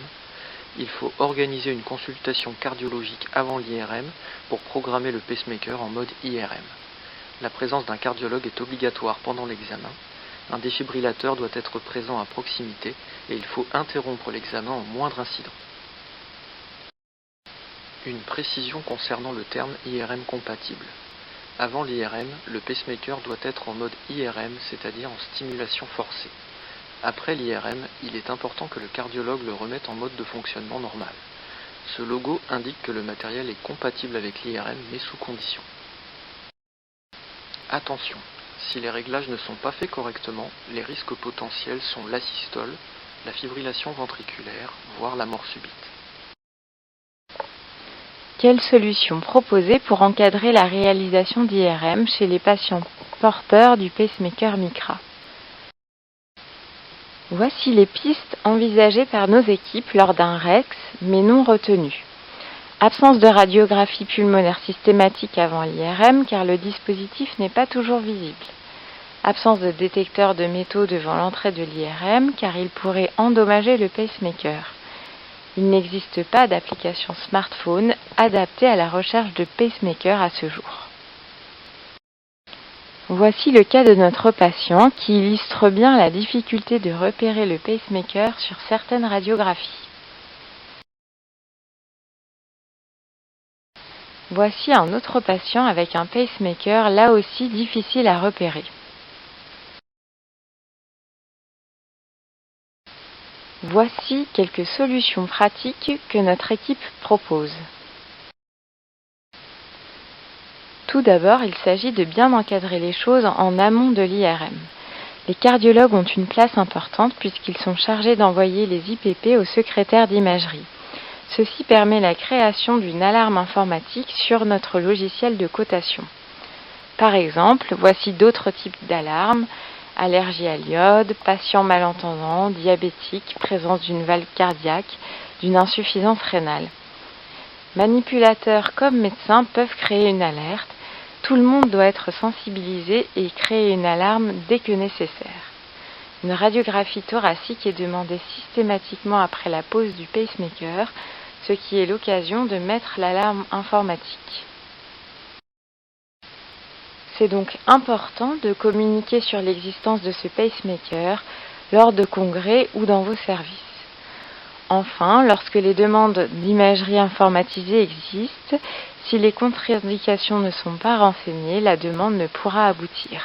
Il faut organiser une consultation cardiologique avant l'IRM pour programmer le pacemaker en mode IRM. La présence d'un cardiologue est obligatoire pendant l'examen. Un défibrillateur doit être présent à proximité et il faut interrompre l'examen au moindre incident. Une précision concernant le terme IRM compatible. Avant l'IRM, le pacemaker doit être en mode IRM, c'est-à-dire en stimulation forcée. Après l'IRM, il est important que le cardiologue le remette en mode de fonctionnement normal. Ce logo indique que le matériel est compatible avec l'IRM, mais sous condition. Attention, si les réglages ne sont pas faits correctement, les risques potentiels sont l'asystole, la fibrillation ventriculaire, voire la mort subite. Quelles solutions proposer pour encadrer la réalisation d'IRM chez les patients porteurs du pacemaker Micra? Voici les pistes envisagées par nos équipes lors d'un REX, mais non retenues. Absence de radiographie pulmonaire systématique avant l'IRM, car le dispositif n'est pas toujours visible. Absence de détecteur de métaux devant l'entrée de l'IRM, car il pourrait endommager le pacemaker. Il n'existe pas d'application smartphone adaptée à la recherche de pacemaker à ce jour. Voici le cas de notre patient qui illustre bien la difficulté de repérer le pacemaker sur certaines radiographies. Voici un autre patient avec un pacemaker là aussi difficile à repérer. Voici quelques solutions pratiques que notre équipe propose. Tout d'abord, il s'agit de bien encadrer les choses en amont de l'IRM. Les cardiologues ont une place importante puisqu'ils sont chargés d'envoyer les IPP au secrétaire d'imagerie. Ceci permet la création d'une alarme informatique sur notre logiciel de cotation. Par exemple, voici d'autres types d'alarmes: allergie à l'iode, patient malentendant, diabétique, présence d'une valve cardiaque, d'une insuffisance rénale. Manipulateurs comme médecins peuvent créer une alerte. Tout le monde doit être sensibilisé et créer une alarme dès que nécessaire. Une radiographie thoracique est demandée systématiquement après la pose du pacemaker, ce qui est l'occasion de mettre l'alarme informatique. C'est donc important de communiquer sur l'existence de ce pacemaker lors de congrès ou dans vos services. Enfin, lorsque les demandes d'imagerie informatisée existent, si les contre-indications ne sont pas renseignées, la demande ne pourra aboutir.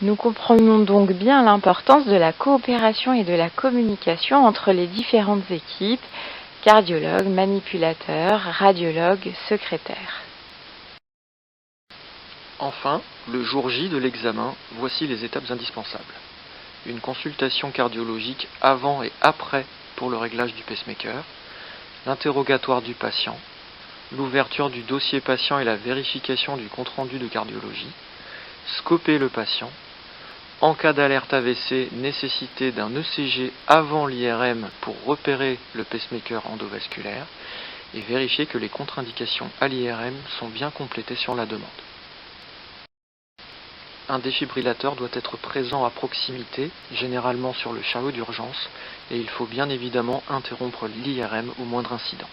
Nous comprenons donc bien l'importance de la coopération et de la communication entre les différentes équipes, cardiologue, manipulateur, radiologue, secrétaire. Enfin, le jour J de l'examen, voici les étapes indispensables. Une consultation cardiologique avant et après pour le réglage du pacemaker, l'interrogatoire du patient, l'ouverture du dossier patient et la vérification du compte-rendu de cardiologie, scoper le patient, en cas d'alerte AVC, nécessité d'un ECG avant l'IRM pour repérer le pacemaker endovasculaire et vérifier que les contre-indications à l'IRM sont bien complétées sur la demande. Un défibrillateur doit être présent à proximité, généralement sur le chariot d'urgence, et il faut bien évidemment interrompre l'IRM au moindre incident.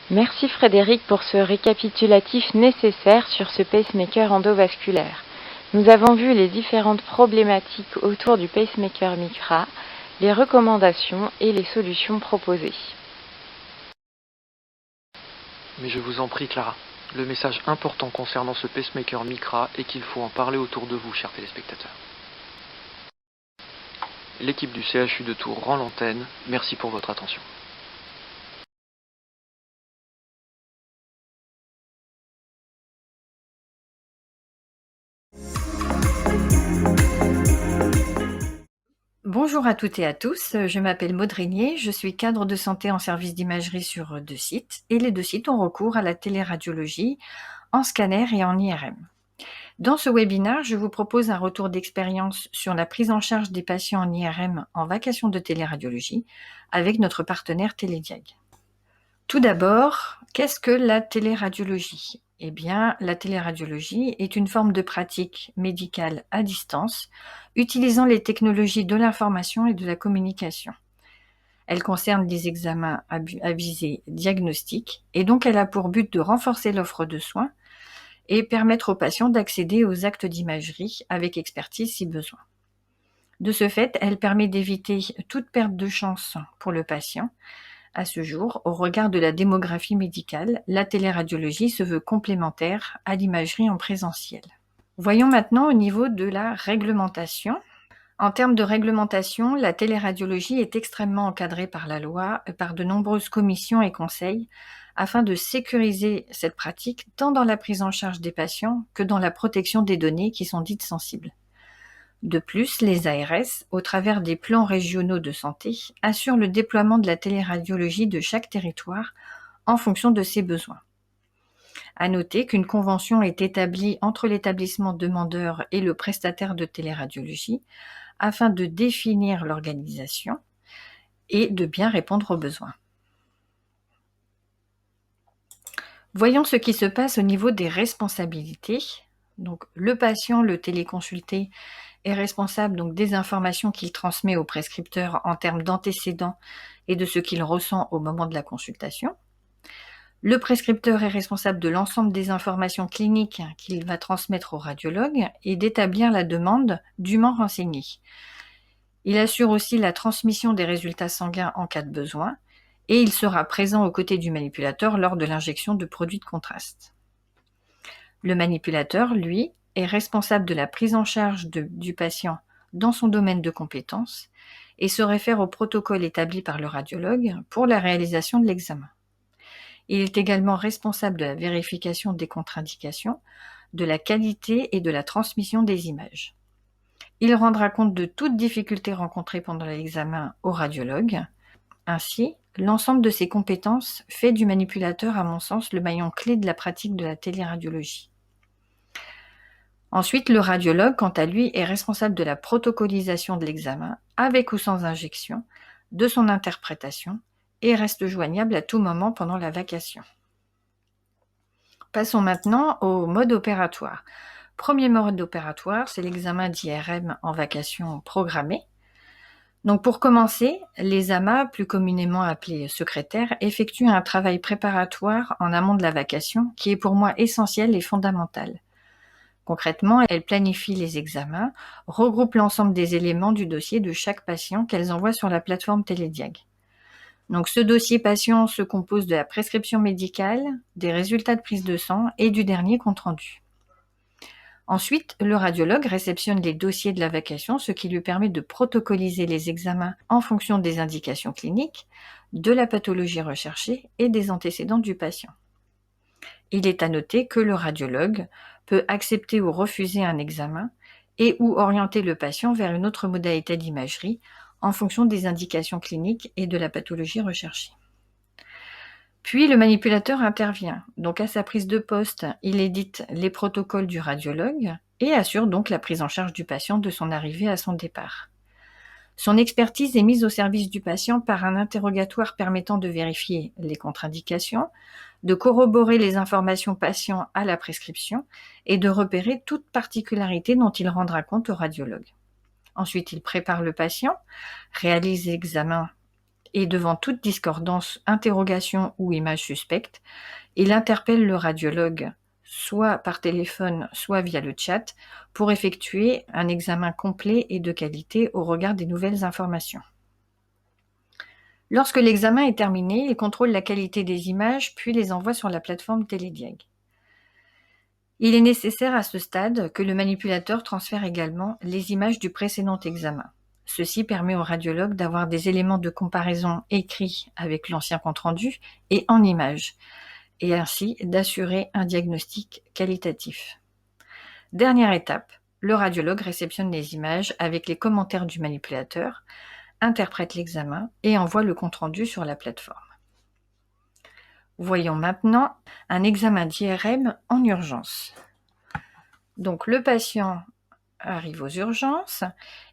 Merci Frédéric pour ce récapitulatif nécessaire sur ce pacemaker endovasculaire. Nous avons vu les différentes problématiques autour du pacemaker Micra, les recommandations et les solutions proposées. Mais je vous en prie Clara, le message important concernant ce pacemaker Micra est qu'il faut en parler autour de vous, chers téléspectateurs. L'équipe du CHU de Tours rend l'antenne. Merci pour votre attention. Bonjour à toutes et à tous, je m'appelle Maud Régnier, je suis cadre de santé en service d'imagerie sur 2 sites et les 2 sites ont recours à la téléradiologie en scanner et en IRM. Dans ce webinaire, je vous propose un retour d'expérience sur la prise en charge des patients en IRM en vacation de téléradiologie avec notre partenaire Télédiag. Tout d'abord, qu'est-ce que la téléradiologie ? Eh bien, la téléradiologie est une forme de pratique médicale à distance, utilisant les technologies de l'information et de la communication. Elle concerne des examens à visée diagnostique et donc elle a pour but de renforcer l'offre de soins et permettre aux patients d'accéder aux actes d'imagerie avec expertise si besoin. De ce fait, elle permet d'éviter toute perte de chance pour le patient. À ce jour, au regard de la démographie médicale, la téléradiologie se veut complémentaire à l'imagerie en présentiel. Voyons maintenant au niveau de la réglementation. En termes de réglementation, la téléradiologie est extrêmement encadrée par la loi, par de nombreuses commissions et conseils, afin de sécuriser cette pratique tant dans la prise en charge des patients que dans la protection des données qui sont dites sensibles. De plus, les ARS, au travers des plans régionaux de santé, assurent le déploiement de la téléradiologie de chaque territoire en fonction de ses besoins. À noter qu'une convention est établie entre l'établissement demandeur et le prestataire de téléradiologie afin de définir l'organisation et de bien répondre aux besoins. Voyons ce qui se passe au niveau des responsabilités. Donc, le patient, le téléconsulté, est responsable donc des informations qu'il transmet au prescripteur en termes d'antécédents et de ce qu'il ressent au moment de la consultation. Le prescripteur est responsable de l'ensemble des informations cliniques qu'il va transmettre au radiologue et d'établir la demande dûment renseignée. Il assure aussi la transmission des résultats sanguins en cas de besoin et il sera présent aux côtés du manipulateur lors de l'injection de produits de contraste. Le manipulateur, lui, est responsable de la prise en charge du patient dans son domaine de compétences et se réfère au protocole établi par le radiologue pour la réalisation de l'examen. Il est également responsable de la vérification des contre-indications, de la qualité et de la transmission des images. Il rendra compte de toute difficulté rencontrée pendant l'examen au radiologue. Ainsi, l'ensemble de ces compétences fait du manipulateur, à mon sens, le maillon clé de la pratique de la téléradiologie. Ensuite, le radiologue, quant à lui, est responsable de la protocolisation de l'examen, avec ou sans injection, de son interprétation, et reste joignable à tout moment pendant la vacation. Passons maintenant au mode opératoire. Premier mode opératoire, c'est l'examen d'IRM en vacation programmée. Donc pour commencer, les AMA, plus communément appelés secrétaires, effectuent un travail préparatoire en amont de la vacation qui est pour moi essentiel et fondamental. Concrètement, elles planifient les examens, regroupent l'ensemble des éléments du dossier de chaque patient qu'elles envoient sur la plateforme Télédiag. Donc ce dossier patient se compose de la prescription médicale, des résultats de prise de sang et du dernier compte-rendu. Ensuite, le radiologue réceptionne les dossiers de la vacation, ce qui lui permet de protocoliser les examens en fonction des indications cliniques, de la pathologie recherchée et des antécédents du patient. Il est à noter que le radiologue peut accepter ou refuser un examen et ou orienter le patient vers une autre modalité d'imagerie en fonction des indications cliniques et de la pathologie recherchée. Puis le manipulateur intervient. Donc à sa prise de poste, il édite les protocoles du radiologue et assure donc la prise en charge du patient de son arrivée à son départ. Son expertise est mise au service du patient par un interrogatoire permettant de vérifier les contre-indications, de corroborer les informations patients à la prescription et de repérer toute particularité dont il rendra compte au radiologue. Ensuite, il prépare le patient, réalise l'examen et devant toute discordance, interrogation ou image suspecte, il interpelle le radiologue soit par téléphone, soit via le chat, pour effectuer un examen complet et de qualité au regard des nouvelles informations. Lorsque l'examen est terminé, il contrôle la qualité des images, puis les envoie sur la plateforme Télédiag. Il est nécessaire à ce stade que le manipulateur transfère également les images du précédent examen. Ceci permet au radiologue d'avoir des éléments de comparaison écrits avec l'ancien compte-rendu et en images, et ainsi d'assurer un diagnostic qualitatif. Dernière étape, le radiologue réceptionne les images avec les commentaires du manipulateur, interprète l'examen et envoie le compte-rendu sur la plateforme. Voyons maintenant un examen d'IRM en urgence. Donc le patient arrive aux urgences,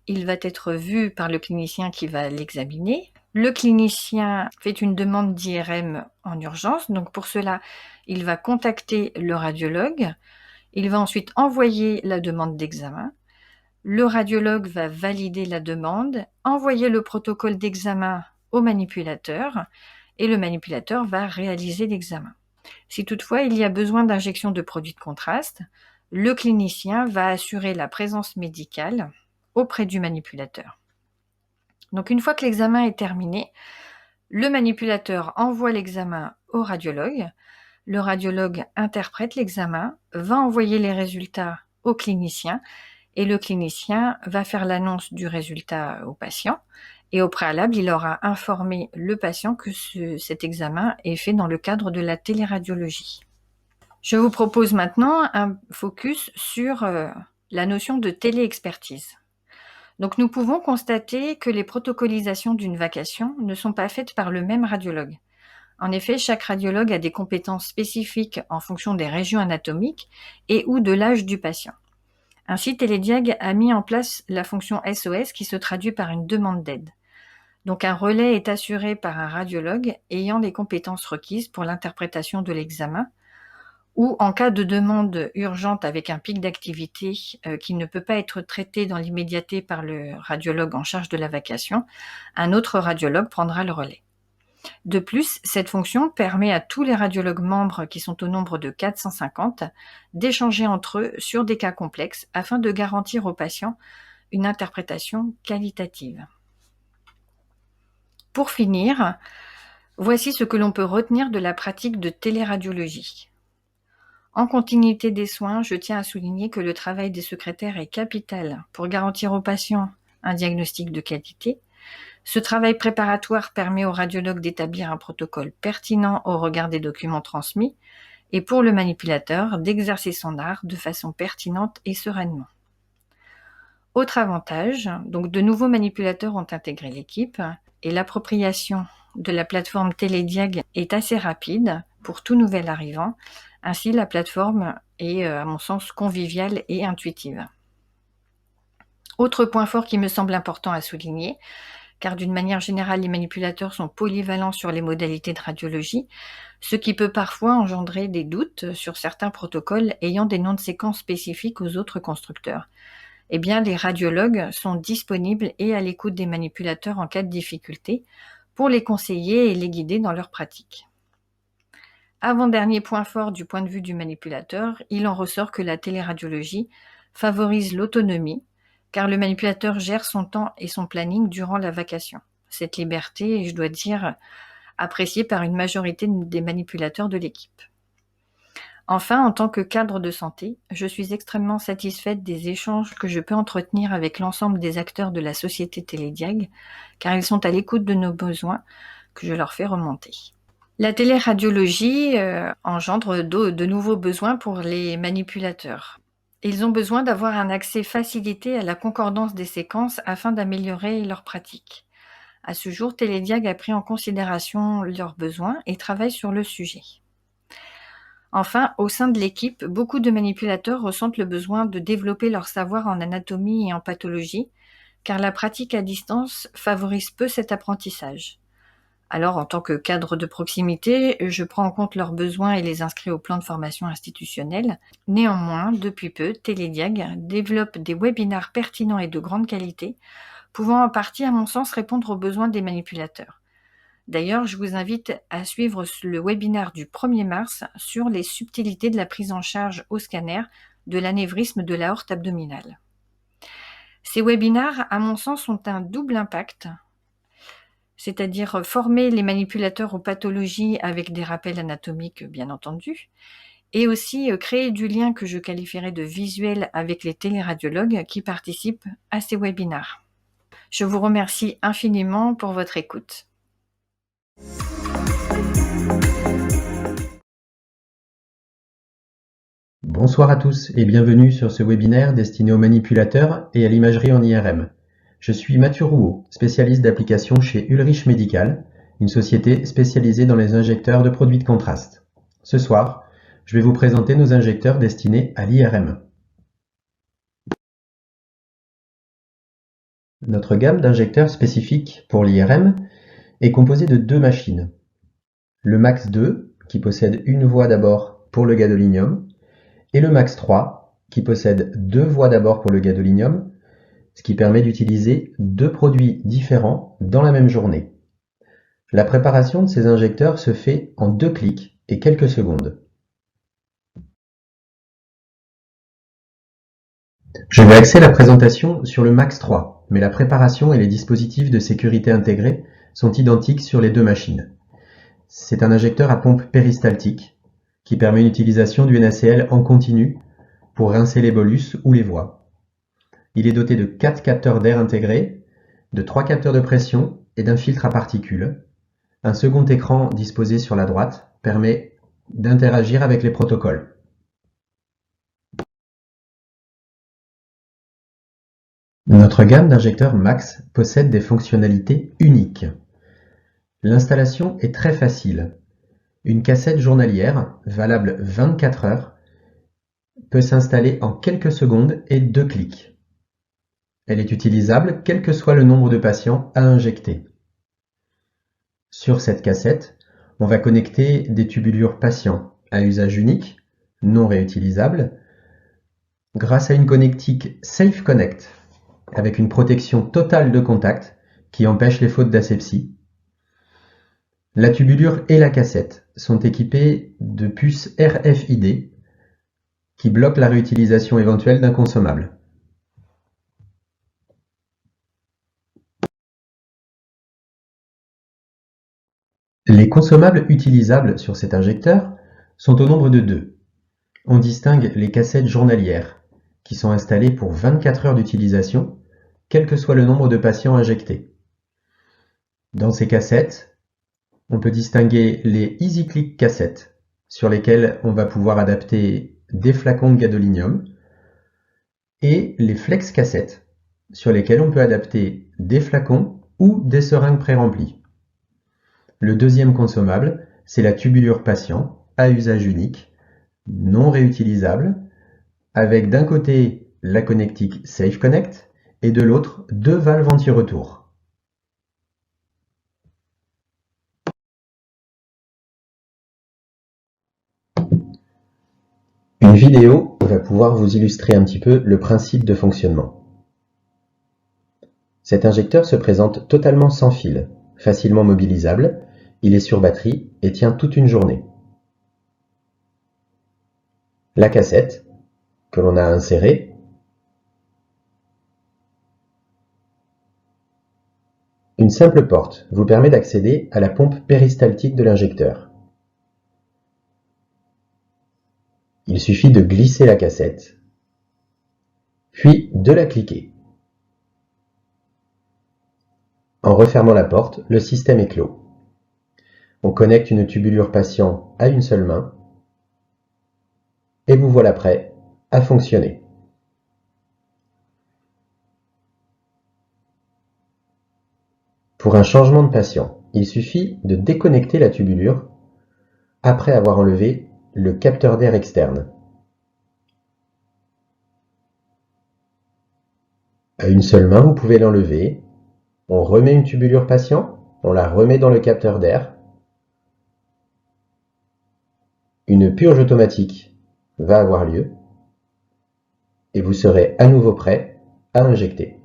il va être vu par le clinicien qui va l'examiner. Le clinicien fait une demande d'IRM en urgence, donc pour cela, il va contacter le radiologue, il va ensuite envoyer la demande d'examen. Le radiologue va valider la demande, envoyer le protocole d'examen au manipulateur et le manipulateur va réaliser l'examen. Si toutefois il y a besoin d'injection de produits de contraste, le clinicien va assurer la présence médicale auprès du manipulateur. Donc une fois que l'examen est terminé, le manipulateur envoie l'examen au radiologue, le radiologue interprète l'examen, va envoyer les résultats au clinicien et le clinicien va faire l'annonce du résultat au patient et au préalable, il aura informé le patient que cet examen est fait dans le cadre de la téléradiologie. Je vous propose maintenant un focus sur la notion de téléexpertise. Donc nous pouvons constater que les protocolisations d'une vacation ne sont pas faites par le même radiologue. En effet, chaque radiologue a des compétences spécifiques en fonction des régions anatomiques et ou de l'âge du patient. Ainsi, Télédiag a mis en place la fonction SOS qui se traduit par une demande d'aide. Donc un relais est assuré par un radiologue ayant les compétences requises pour l'interprétation de l'examen ou en cas de demande urgente avec un pic d'activité qui ne peut pas être traité dans l'immédiateté par le radiologue en charge de la vacation, un autre radiologue prendra le relais. De plus, cette fonction permet à tous les radiologues membres, qui sont au nombre de 450, d'échanger entre eux sur des cas complexes afin de garantir aux patients une interprétation qualitative. Pour finir, voici ce que l'on peut retenir de la pratique de téléradiologie. En continuité des soins, je tiens à souligner que le travail des secrétaires est capital pour garantir aux patients un diagnostic de qualité. Ce travail préparatoire permet au radiologue d'établir un protocole pertinent au regard des documents transmis et pour le manipulateur d'exercer son art de façon pertinente et sereinement. Autre avantage, donc de nouveaux manipulateurs ont intégré l'équipe et l'appropriation de la plateforme Télédiag est assez rapide pour tout nouvel arrivant. Ainsi, la plateforme est, à mon sens, conviviale et intuitive. Autre point fort qui me semble important à souligner, car d'une manière générale, les manipulateurs sont polyvalents sur les modalités de radiologie, ce qui peut parfois engendrer des doutes sur certains protocoles ayant des noms de séquences spécifiques aux autres constructeurs. Eh bien, les radiologues sont disponibles et à l'écoute des manipulateurs en cas de difficulté pour les conseiller et les guider dans leur pratique. Avant-dernier point fort du point de vue du manipulateur, il en ressort que la téléradiologie favorise l'autonomie, car le manipulateur gère son temps et son planning durant la vacation. Cette liberté est, je dois dire, appréciée par une majorité des manipulateurs de l'équipe. Enfin, en tant que cadre de santé, je suis extrêmement satisfaite des échanges que je peux entretenir avec l'ensemble des acteurs de la société Télédiag, car ils sont à l'écoute de nos besoins que je leur fais remonter. La téléradiologie engendre de nouveaux besoins pour les manipulateurs. Ils ont besoin d'avoir un accès facilité à la concordance des séquences afin d'améliorer leur pratique. À ce jour, Télédiag a pris en considération leurs besoins et travaille sur le sujet. Enfin, au sein de l'équipe, beaucoup de manipulateurs ressentent le besoin de développer leur savoir en anatomie et en pathologie, car la pratique à distance favorise peu cet apprentissage. Alors, en tant que cadre de proximité, je prends en compte leurs besoins et les inscris au plan de formation institutionnel. Néanmoins, depuis peu, Télédiag développe des webinars pertinents et de grande qualité, pouvant en partie, à mon sens, répondre aux besoins des manipulateurs. D'ailleurs, je vous invite à suivre le webinaire du 1er mars sur les subtilités de la prise en charge au scanner de l'anévrisme de l'aorte abdominale. Ces webinaires, à mon sens, ont un double impact, c'est-à-dire former les manipulateurs aux pathologies avec des rappels anatomiques, bien entendu, et aussi créer du lien que je qualifierais de visuel avec les téléradiologues qui participent à ces webinaires. Je vous remercie infiniment pour votre écoute. Bonsoir à tous et bienvenue sur ce webinaire destiné aux manipulateurs et à l'imagerie en IRM. Je suis Mathieu Rouault, spécialiste d'application chez Ulrich Medical, une société spécialisée dans les injecteurs de produits de contraste. Ce soir, je vais vous présenter nos injecteurs destinés à l'IRM. Notre gamme d'injecteurs spécifiques pour l'IRM est composée de deux machines. Le Max 2, qui possède une voie d'abord pour le gadolinium, et le Max 3, qui possède deux voies d'abord pour le gadolinium, ce qui permet d'utiliser deux produits différents dans la même journée. La préparation de ces injecteurs se fait en 2 clics et quelques secondes. Je vais axer la présentation sur le Max 3, mais la préparation et les dispositifs de sécurité intégrés sont identiques sur les deux machines. C'est un injecteur à pompe péristaltique qui permet une utilisation du NaCl en continu pour rincer les bolus ou les voies. Il est doté de 4 capteurs d'air intégrés, de 3 capteurs de pression et d'un filtre à particules. Un second écran disposé sur la droite permet d'interagir avec les protocoles. Notre gamme d'injecteurs Max possède des fonctionnalités uniques. L'installation est très facile. Une cassette journalière, valable 24 heures, peut s'installer en quelques secondes et 2 clics. Elle est utilisable quel que soit le nombre de patients à injecter. Sur cette cassette, on va connecter des tubulures patients à usage unique, non réutilisables, grâce à une connectique Safe Connect, avec une protection totale de contact qui empêche les fautes d'asepsie. La tubulure et la cassette sont équipées de puces RFID qui bloquent la réutilisation éventuelle d'un consommable. Les consommables utilisables sur cet injecteur sont au nombre de 2. On distingue les cassettes journalières qui sont installées pour 24 heures d'utilisation, quel que soit le nombre de patients injectés. Dans ces cassettes, on peut distinguer les EasyClick cassettes sur lesquelles on va pouvoir adapter des flacons de gadolinium et les Flex cassettes sur lesquelles on peut adapter des flacons ou des seringues pré-remplies. Le deuxième consommable, c'est la tubulure patient à usage unique, non réutilisable, avec d'un côté la connectique Safe Connect et de l'autre 2 valves anti-retour. Une vidéo va pouvoir vous illustrer un petit peu le principe de fonctionnement. Cet injecteur se présente totalement sans fil, facilement mobilisable, il est sur batterie et tient toute une journée. La cassette, que l'on a insérée, une simple porte vous permet d'accéder à la pompe péristaltique de l'injecteur. Il suffit de glisser la cassette, puis de la cliquer. En refermant la porte, le système est clos. On connecte une tubulure patient à une seule main et vous voilà prêt à fonctionner. Pour un changement de patient, il suffit de déconnecter la tubulure après avoir enlevé le capteur d'air externe. À une seule main, vous pouvez l'enlever. On remet une tubulure patient, on la remet dans le capteur d'air. Une purge automatique va avoir lieu et vous serez à nouveau prêt à injecter.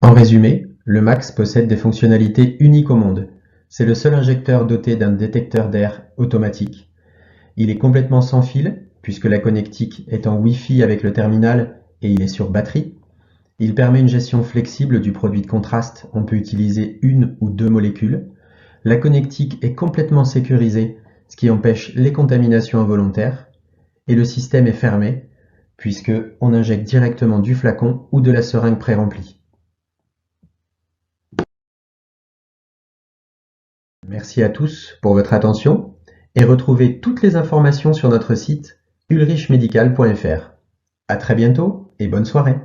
En résumé, le Max possède des fonctionnalités uniques au monde. C'est le seul injecteur doté d'un détecteur d'air automatique. Il est complètement sans fil, puisque la connectique est en Wi-Fi avec le terminal et il est sur batterie. Il permet une gestion flexible du produit de contraste, on peut utiliser une ou deux molécules. La connectique est complètement sécurisée, ce qui empêche les contaminations involontaires. Et le système est fermé, puisque on injecte directement du flacon ou de la seringue pré-remplie. Merci à tous pour votre attention et retrouvez toutes les informations sur notre site ulrichmedical.fr. À très bientôt et bonne soirée.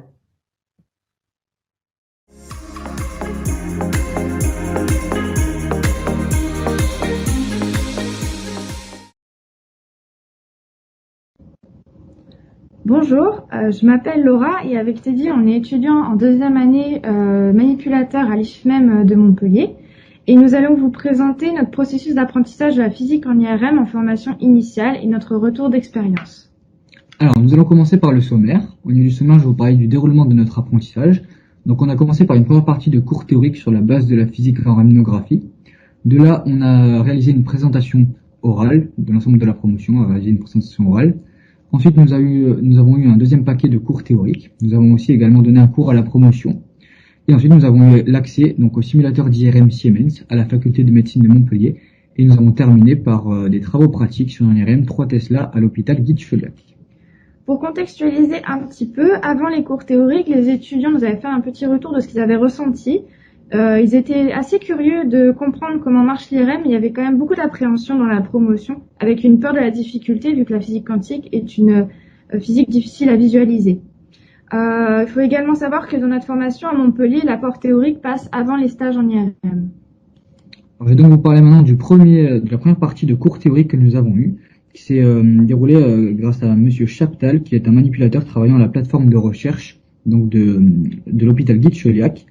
Bonjour, je m'appelle Laura et avec Teddy, on est étudiant en deuxième année manipulateur à l'IFMEM de Montpellier. Et nous allons vous présenter notre processus d'apprentissage de la physique en IRM en formation initiale et notre retour d'expérience. Alors, nous allons commencer par le sommaire. Au niveau du sommaire, je vais vous parler du déroulement de notre apprentissage. Donc, on a commencé par une première partie de cours théorique sur la base de la physique en aminographie. De là, on a réalisé une présentation orale de l'ensemble de la promotion, on a réalisé une présentation orale. Ensuite, nous avons eu un deuxième paquet de cours théoriques. Nous avons aussi également donné un cours à la promotion. Et ensuite, nous avons eu l'accès donc au simulateur d'IRM Siemens à la faculté de médecine de Montpellier. Et nous avons terminé par des travaux pratiques sur un IRM 3 Tesla à l'hôpital Guy-Chauliac. Pour contextualiser un petit peu, avant les cours théoriques, les étudiants nous avaient fait un petit retour de ce qu'ils avaient ressenti. Ils étaient assez curieux de comprendre comment marche l'IRM. Il y avait quand même beaucoup d'appréhension dans la promotion, avec une peur de la difficulté, vu que la physique quantique est une physique difficile à visualiser. Il faut également savoir que dans notre formation à Montpellier, l'apport théorique passe avant les stages en IRM. Alors, je vais donc vous parler maintenant de la première partie de cours théorique que nous avons eu, qui s'est déroulé grâce à Monsieur Chaptal, qui est un manipulateur travaillant à la plateforme de recherche donc de l'hôpital Guy-Chauliac.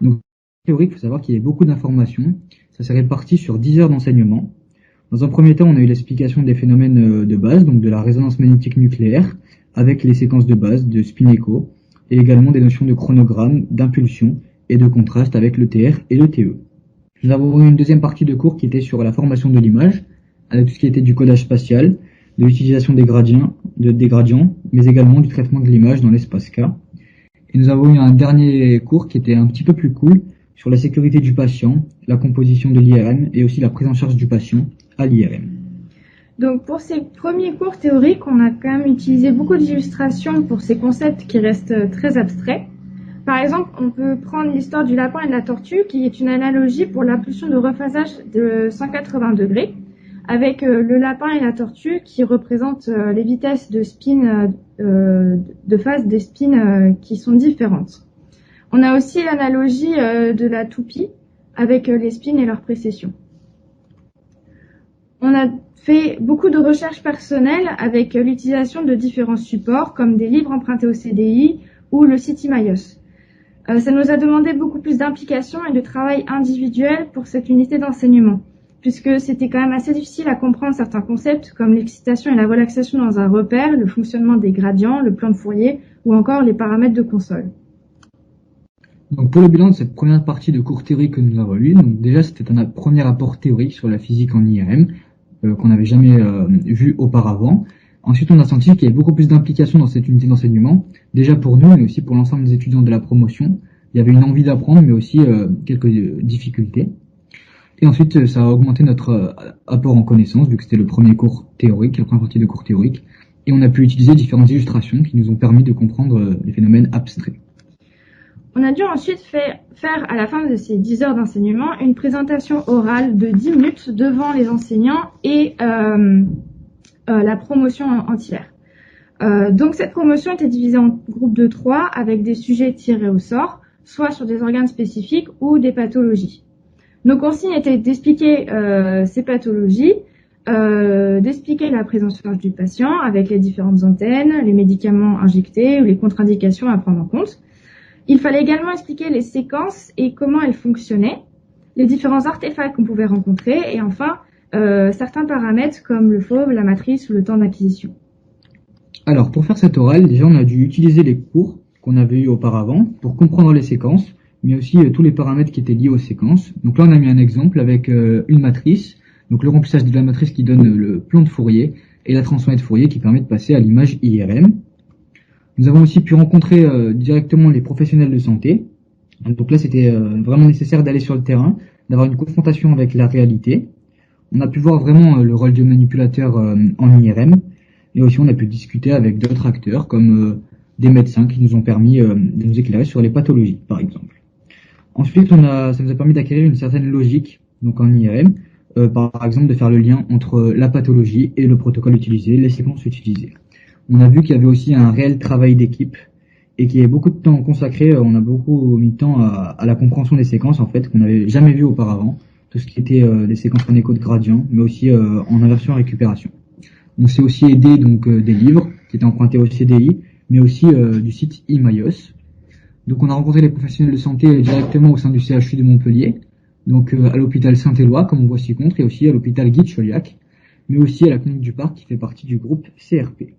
Donc, théorique, il faut savoir qu'il y a beaucoup d'informations. Ça s'est réparti sur 10 heures d'enseignement. Dans un premier temps, on a eu l'explication des phénomènes de base, donc de la résonance magnétique nucléaire, avec les séquences de base, de spin-écho, et également des notions de chronogramme, d'impulsion et de contraste avec le TR et le TE. Nous avons eu une deuxième partie de cours qui était sur la formation de l'image, avec tout ce qui était du codage spatial, de l'utilisation des gradients, mais également du traitement de l'image dans l'espace K. Et nous avons eu un dernier cours qui était un petit peu plus cool, sur la sécurité du patient, la composition de l'IRM et aussi la prise en charge du patient à l'IRM. Donc pour ces premiers cours théoriques, on a quand même utilisé beaucoup d'illustrations pour ces concepts qui restent très abstraits. Par exemple, on peut prendre l'histoire du lapin et de la tortue, qui est une analogie pour l'impulsion de rephasage de 180 degrés, avec le lapin et la tortue qui représentent les vitesses de spin, de phase des spins qui sont différentes. On a aussi l'analogie de la toupie, avec les spins et leur précession. On a fait beaucoup de recherches personnelles avec l'utilisation de différents supports comme des livres empruntés au CDI ou le site Imaios. Ça nous a demandé beaucoup plus d'implication et de travail individuel pour cette unité d'enseignement, puisque c'était quand même assez difficile à comprendre certains concepts comme l'excitation et la relaxation dans un repère, le fonctionnement des gradients, le plan de Fourier ou encore les paramètres de console. Donc pour le bilan de cette première partie de cours théorique que nous avons eu, donc déjà c'était un premier apport théorique sur la physique en IRM, qu'on n'avait jamais vu auparavant. Ensuite, on a senti qu'il y avait beaucoup plus d'implication dans cette unité d'enseignement, déjà pour nous, mais aussi pour l'ensemble des étudiants de la promotion. Il y avait une envie d'apprendre, mais aussi quelques difficultés. Et ensuite, ça a augmenté notre apport en connaissances, vu que c'était le premier cours théorique, la première partie de cours théorique. Et on a pu utiliser différentes illustrations qui nous ont permis de comprendre les phénomènes abstraits. On a dû ensuite faire à la fin de ces 10 heures d'enseignement une présentation orale de 10 minutes devant les enseignants et la promotion entière. Donc cette promotion était divisée en groupes de 3 avec des sujets tirés au sort, soit sur des organes spécifiques ou des pathologies. Nos consignes étaient d'expliquer ces pathologies, d'expliquer la prise en charge du patient avec les différentes antennes, les médicaments injectés ou les contre-indications à prendre en compte. Il fallait également expliquer les séquences et comment elles fonctionnaient, les différents artefacts qu'on pouvait rencontrer et enfin certains paramètres comme le fauve, la matrice ou le temps d'acquisition. Alors pour faire cette orale, déjà on a dû utiliser les cours qu'on avait eu auparavant pour comprendre les séquences, mais aussi tous les paramètres qui étaient liés aux séquences. Donc là on a mis un exemple avec une matrice, donc le remplissage de la matrice qui donne le plan de Fourier et la transformée de Fourier qui permet de passer à l'image IRM. Nous avons aussi pu rencontrer directement les professionnels de santé. Donc là c'était vraiment nécessaire d'aller sur le terrain, d'avoir une confrontation avec la réalité. On a pu voir vraiment le rôle du manipulateur en IRM, et aussi on a pu discuter avec d'autres acteurs comme des médecins qui nous ont permis de nous éclairer sur les pathologies, par exemple. Ensuite, ça nous a permis d'acquérir une certaine logique, donc en IRM, par exemple de faire le lien entre la pathologie et le protocole utilisé, les séquences utilisées. On a vu qu'il y avait aussi un réel travail d'équipe et qu'il y avait beaucoup de temps consacré, on a beaucoup mis de temps à la compréhension des séquences en fait, qu'on n'avait jamais vu auparavant, tout ce qui était des séquences en écho de gradient, mais aussi en inversion et récupération. On s'est aussi aidé donc des livres qui étaient empruntés au CDI, mais aussi du site Imaios. Donc on a rencontré les professionnels de santé directement au sein du CHU de Montpellier, donc à l'hôpital Saint-Éloi, comme on voit ci-contre, et aussi à l'hôpital Guy de Chauliac, mais aussi à la clinique du Parc qui fait partie du groupe CRP.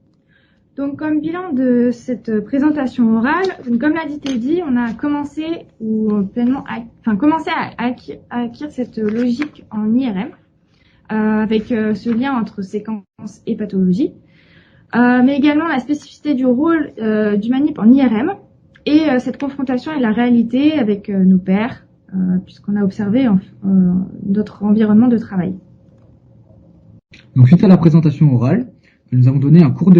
Donc comme bilan de cette présentation orale, comme l'a dit Teddy, on a commencé à acquérir cette logique en IRM, avec ce lien entre séquences et pathologie, mais également la spécificité du rôle du manip en IRM et cette confrontation avec la réalité avec nos pairs, puisqu'on a observé notre environnement de travail. Donc suite à la présentation orale, nous avons donné un cours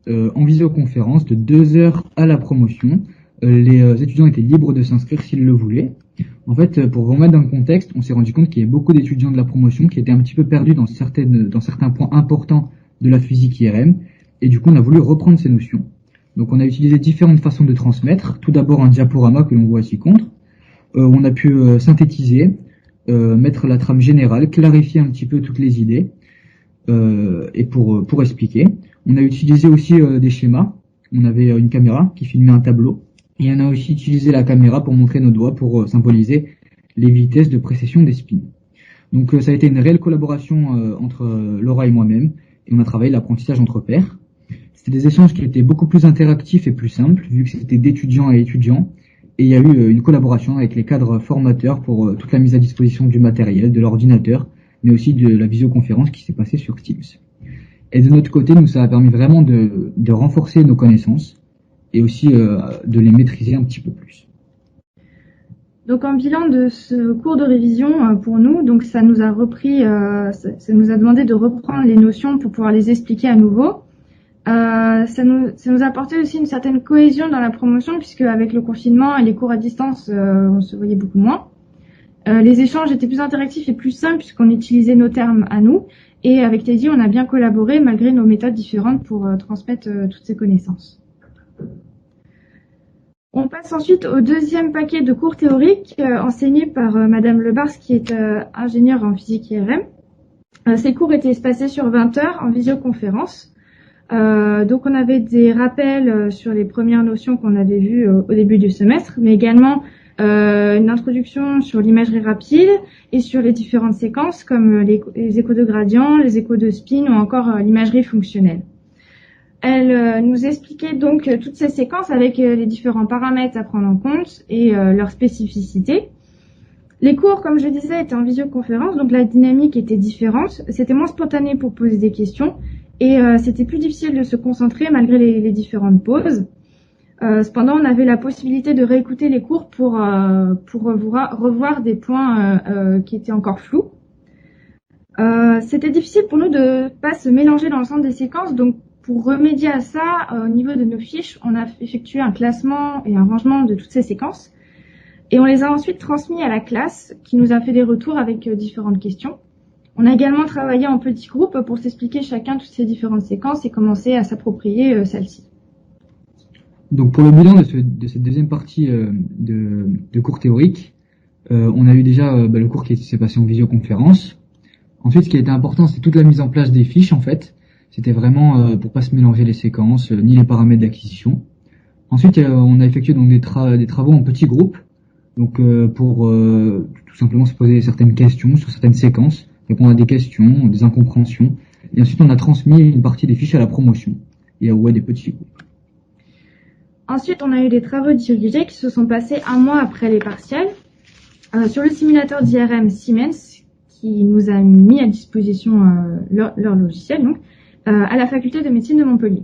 en visioconférence de 2 heures à la promotion. Les étudiants étaient libres de s'inscrire s'ils le voulaient. En fait, pour vous remettre dans le contexte, on s'est rendu compte qu'il y avait beaucoup d'étudiants de la promotion qui étaient un petit peu perdus dans certains points importants de la physique IRM, et du coup on a voulu reprendre ces notions. Donc on a utilisé différentes façons de transmettre. Tout d'abord un diaporama que l'on voit ci-contre. On a pu synthétiser, mettre la trame générale, clarifier un petit peu toutes les idées, et pour expliquer. On a utilisé aussi des schémas. On avait une caméra qui filmait un tableau. Et on a aussi utilisé la caméra pour montrer nos doigts pour symboliser les vitesses de précession des spins. Donc ça a été une réelle collaboration entre Laura et moi-même. Et on a travaillé l'apprentissage entre pairs. C'était des échanges qui étaient beaucoup plus interactifs et plus simples, vu que c'était d'étudiants à étudiants. Et il y a eu une collaboration avec les cadres formateurs pour toute la mise à disposition du matériel, de l'ordinateur, mais aussi de la visioconférence qui s'est passée sur Teams. Et de notre côté, nous, ça a permis vraiment de renforcer nos connaissances et aussi de les maîtriser un petit peu plus. Donc en bilan de ce cours de révision pour nous, donc ça nous a demandé de reprendre les notions pour pouvoir les expliquer à nouveau. Ça nous a apporté aussi une certaine cohésion dans la promotion, puisque avec le confinement et les cours à distance, on se voyait beaucoup moins. Les échanges étaient plus interactifs et plus simples puisqu'on utilisait nos termes à nous. Et avec Teddy, on a bien collaboré malgré nos méthodes différentes pour transmettre toutes ces connaissances. On passe ensuite au deuxième paquet de cours théoriques enseignés par Madame Lebars, qui est ingénieure en physique IRM. Ces cours étaient espacés sur 20 heures en visioconférence. Donc on avait des rappels sur les premières notions qu'on avait vues au début du semestre, mais également une introduction sur l'imagerie rapide et sur les différentes séquences comme les échos de gradient, les échos de spin ou encore l'imagerie fonctionnelle. Elle nous expliquait donc toutes ces séquences avec les différents paramètres à prendre en compte et leurs spécificités. Les cours, comme je disais, étaient en visioconférence, donc la dynamique était différente. C'était moins spontané pour poser des questions et c'était plus difficile de se concentrer malgré les différentes pauses. Cependant, on avait la possibilité de réécouter les cours pour revoir des points qui étaient encore flous. C'était difficile pour nous de pas se mélanger dans l'ensemble des séquences, donc pour remédier à ça, au niveau de nos fiches, on a effectué un classement et un rangement de toutes ces séquences, et on les a ensuite transmis à la classe, qui nous a fait des retours avec différentes questions. On a également travaillé en petits groupes pour s'expliquer chacun toutes ces différentes séquences et commencer à s'approprier celles-ci. Donc pour le bilan de cette deuxième partie de cours théorique, on a eu déjà le cours qui s'est passé en visioconférence. Ensuite, ce qui a été important, c'est toute la mise en place des fiches en fait. C'était vraiment pour pas se mélanger les séquences ni les paramètres d'acquisition. Ensuite, on a effectué donc des travaux en petits groupes, donc pour tout simplement se poser certaines questions sur certaines séquences, répondre à des questions, des incompréhensions. Et ensuite, on a transmis une partie des fiches à la promotion et à des petits groupes. Ensuite, on a eu des travaux dirigés qui se sont passés un mois après les partiels sur le simulateur d'IRM Siemens qui nous a mis à disposition leur logiciel donc, à la faculté de médecine de Montpellier.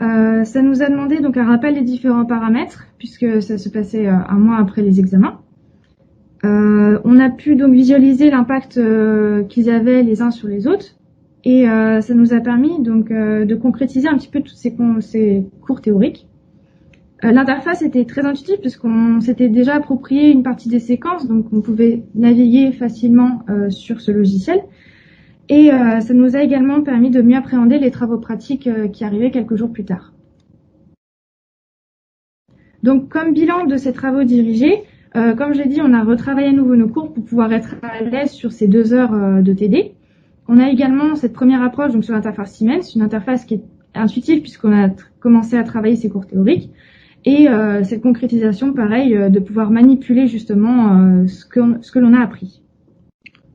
Ça nous a demandé donc un rappel des différents paramètres puisque ça se passait un mois après les examens. On a pu donc visualiser l'impact qu'ils avaient les uns sur les autres et ça nous a permis donc de concrétiser un petit peu tous ces cours théoriques. L'interface était très intuitive puisqu'on s'était déjà approprié une partie des séquences, donc on pouvait naviguer facilement sur ce logiciel. Et ça nous a également permis de mieux appréhender les travaux pratiques qui arrivaient quelques jours plus tard. Donc comme bilan de ces travaux dirigés, comme je l'ai dit, on a retravaillé à nouveau nos cours pour pouvoir être à l'aise sur ces 2 heures de TD. On a également cette première approche donc sur l'interface Siemens, une interface qui est intuitive puisqu'on a commencé à travailler ces cours théoriques. Et cette concrétisation, pareil, de pouvoir manipuler justement ce que l'on a appris.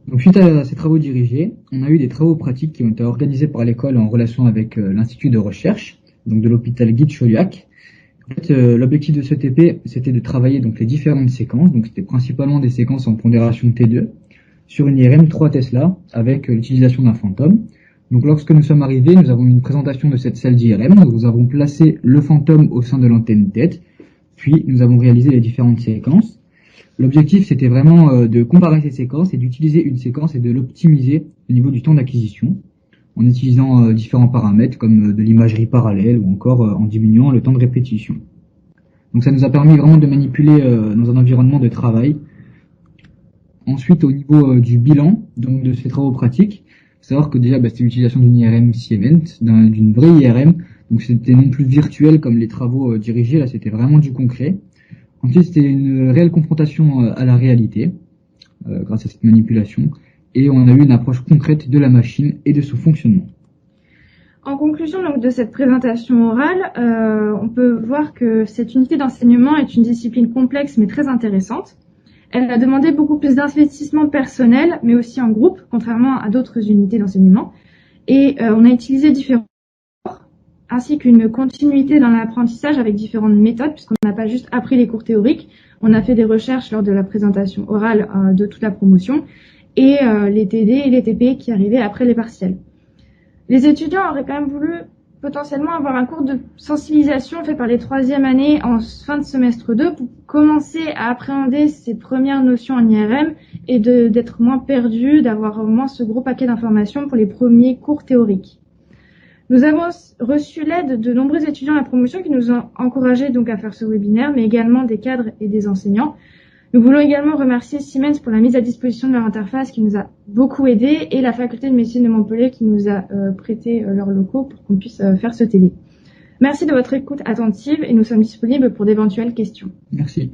Donc suite à ces travaux dirigés, on a eu des travaux pratiques qui ont été organisés par l'école en relation avec l'Institut de recherche, donc de l'hôpital Guy-de-Chauliac. En fait, l'objectif de ce TP, c'était de travailler donc les différentes séquences, donc c'était principalement des séquences en pondération T2, sur une IRM 3 Tesla avec l'utilisation d'un fantôme. Donc lorsque nous sommes arrivés, nous avons eu une présentation de cette salle d'IRM, nous avons placé le fantôme au sein de l'antenne tête, puis nous avons réalisé les différentes séquences. L'objectif c'était vraiment de comparer ces séquences et d'utiliser une séquence et de l'optimiser au niveau du temps d'acquisition, en utilisant différents paramètres comme de l'imagerie parallèle ou encore en diminuant le temps de répétition. Donc ça nous a permis vraiment de manipuler dans un environnement de travail. Ensuite au niveau du bilan donc de ces travaux pratiques, savoir que déjà c'était l'utilisation d'une IRM Siemens, d'une vraie IRM, donc c'était non plus virtuel comme les travaux dirigés, là c'était vraiment du concret. Ensuite c'était une réelle confrontation à la réalité grâce à cette manipulation et on a eu une approche concrète de la machine et de son fonctionnement. En conclusion donc, de cette présentation orale, on peut voir que cette unité d'enseignement est une discipline complexe mais très intéressante. Elle a demandé beaucoup plus d'investissement personnel, mais aussi en groupe, contrairement à d'autres unités d'enseignement. Et on a utilisé différents supports, ainsi qu'une continuité dans l'apprentissage avec différentes méthodes, puisqu'on n'a pas juste appris les cours théoriques, on a fait des recherches lors de la présentation orale de toute la promotion, et les TD et les TP qui arrivaient après les partiels. Les étudiants auraient quand même voulu potentiellement avoir un cours de sensibilisation fait par les 3e années en fin de semestre 2 pour commencer à appréhender ces premières notions en IRM et d'être moins perdu, d'avoir au moins ce gros paquet d'informations pour les premiers cours théoriques. Nous avons reçu l'aide de nombreux étudiants à la promotion qui nous ont encouragés donc à faire ce webinaire, mais également des cadres et des enseignants. Nous voulons également remercier Siemens pour la mise à disposition de leur interface qui nous a beaucoup aidés et la faculté de médecine de Montpellier qui nous a prêté leurs locaux pour qu'on puisse faire ce TD. Merci de votre écoute attentive et nous sommes disponibles pour d'éventuelles questions. Merci.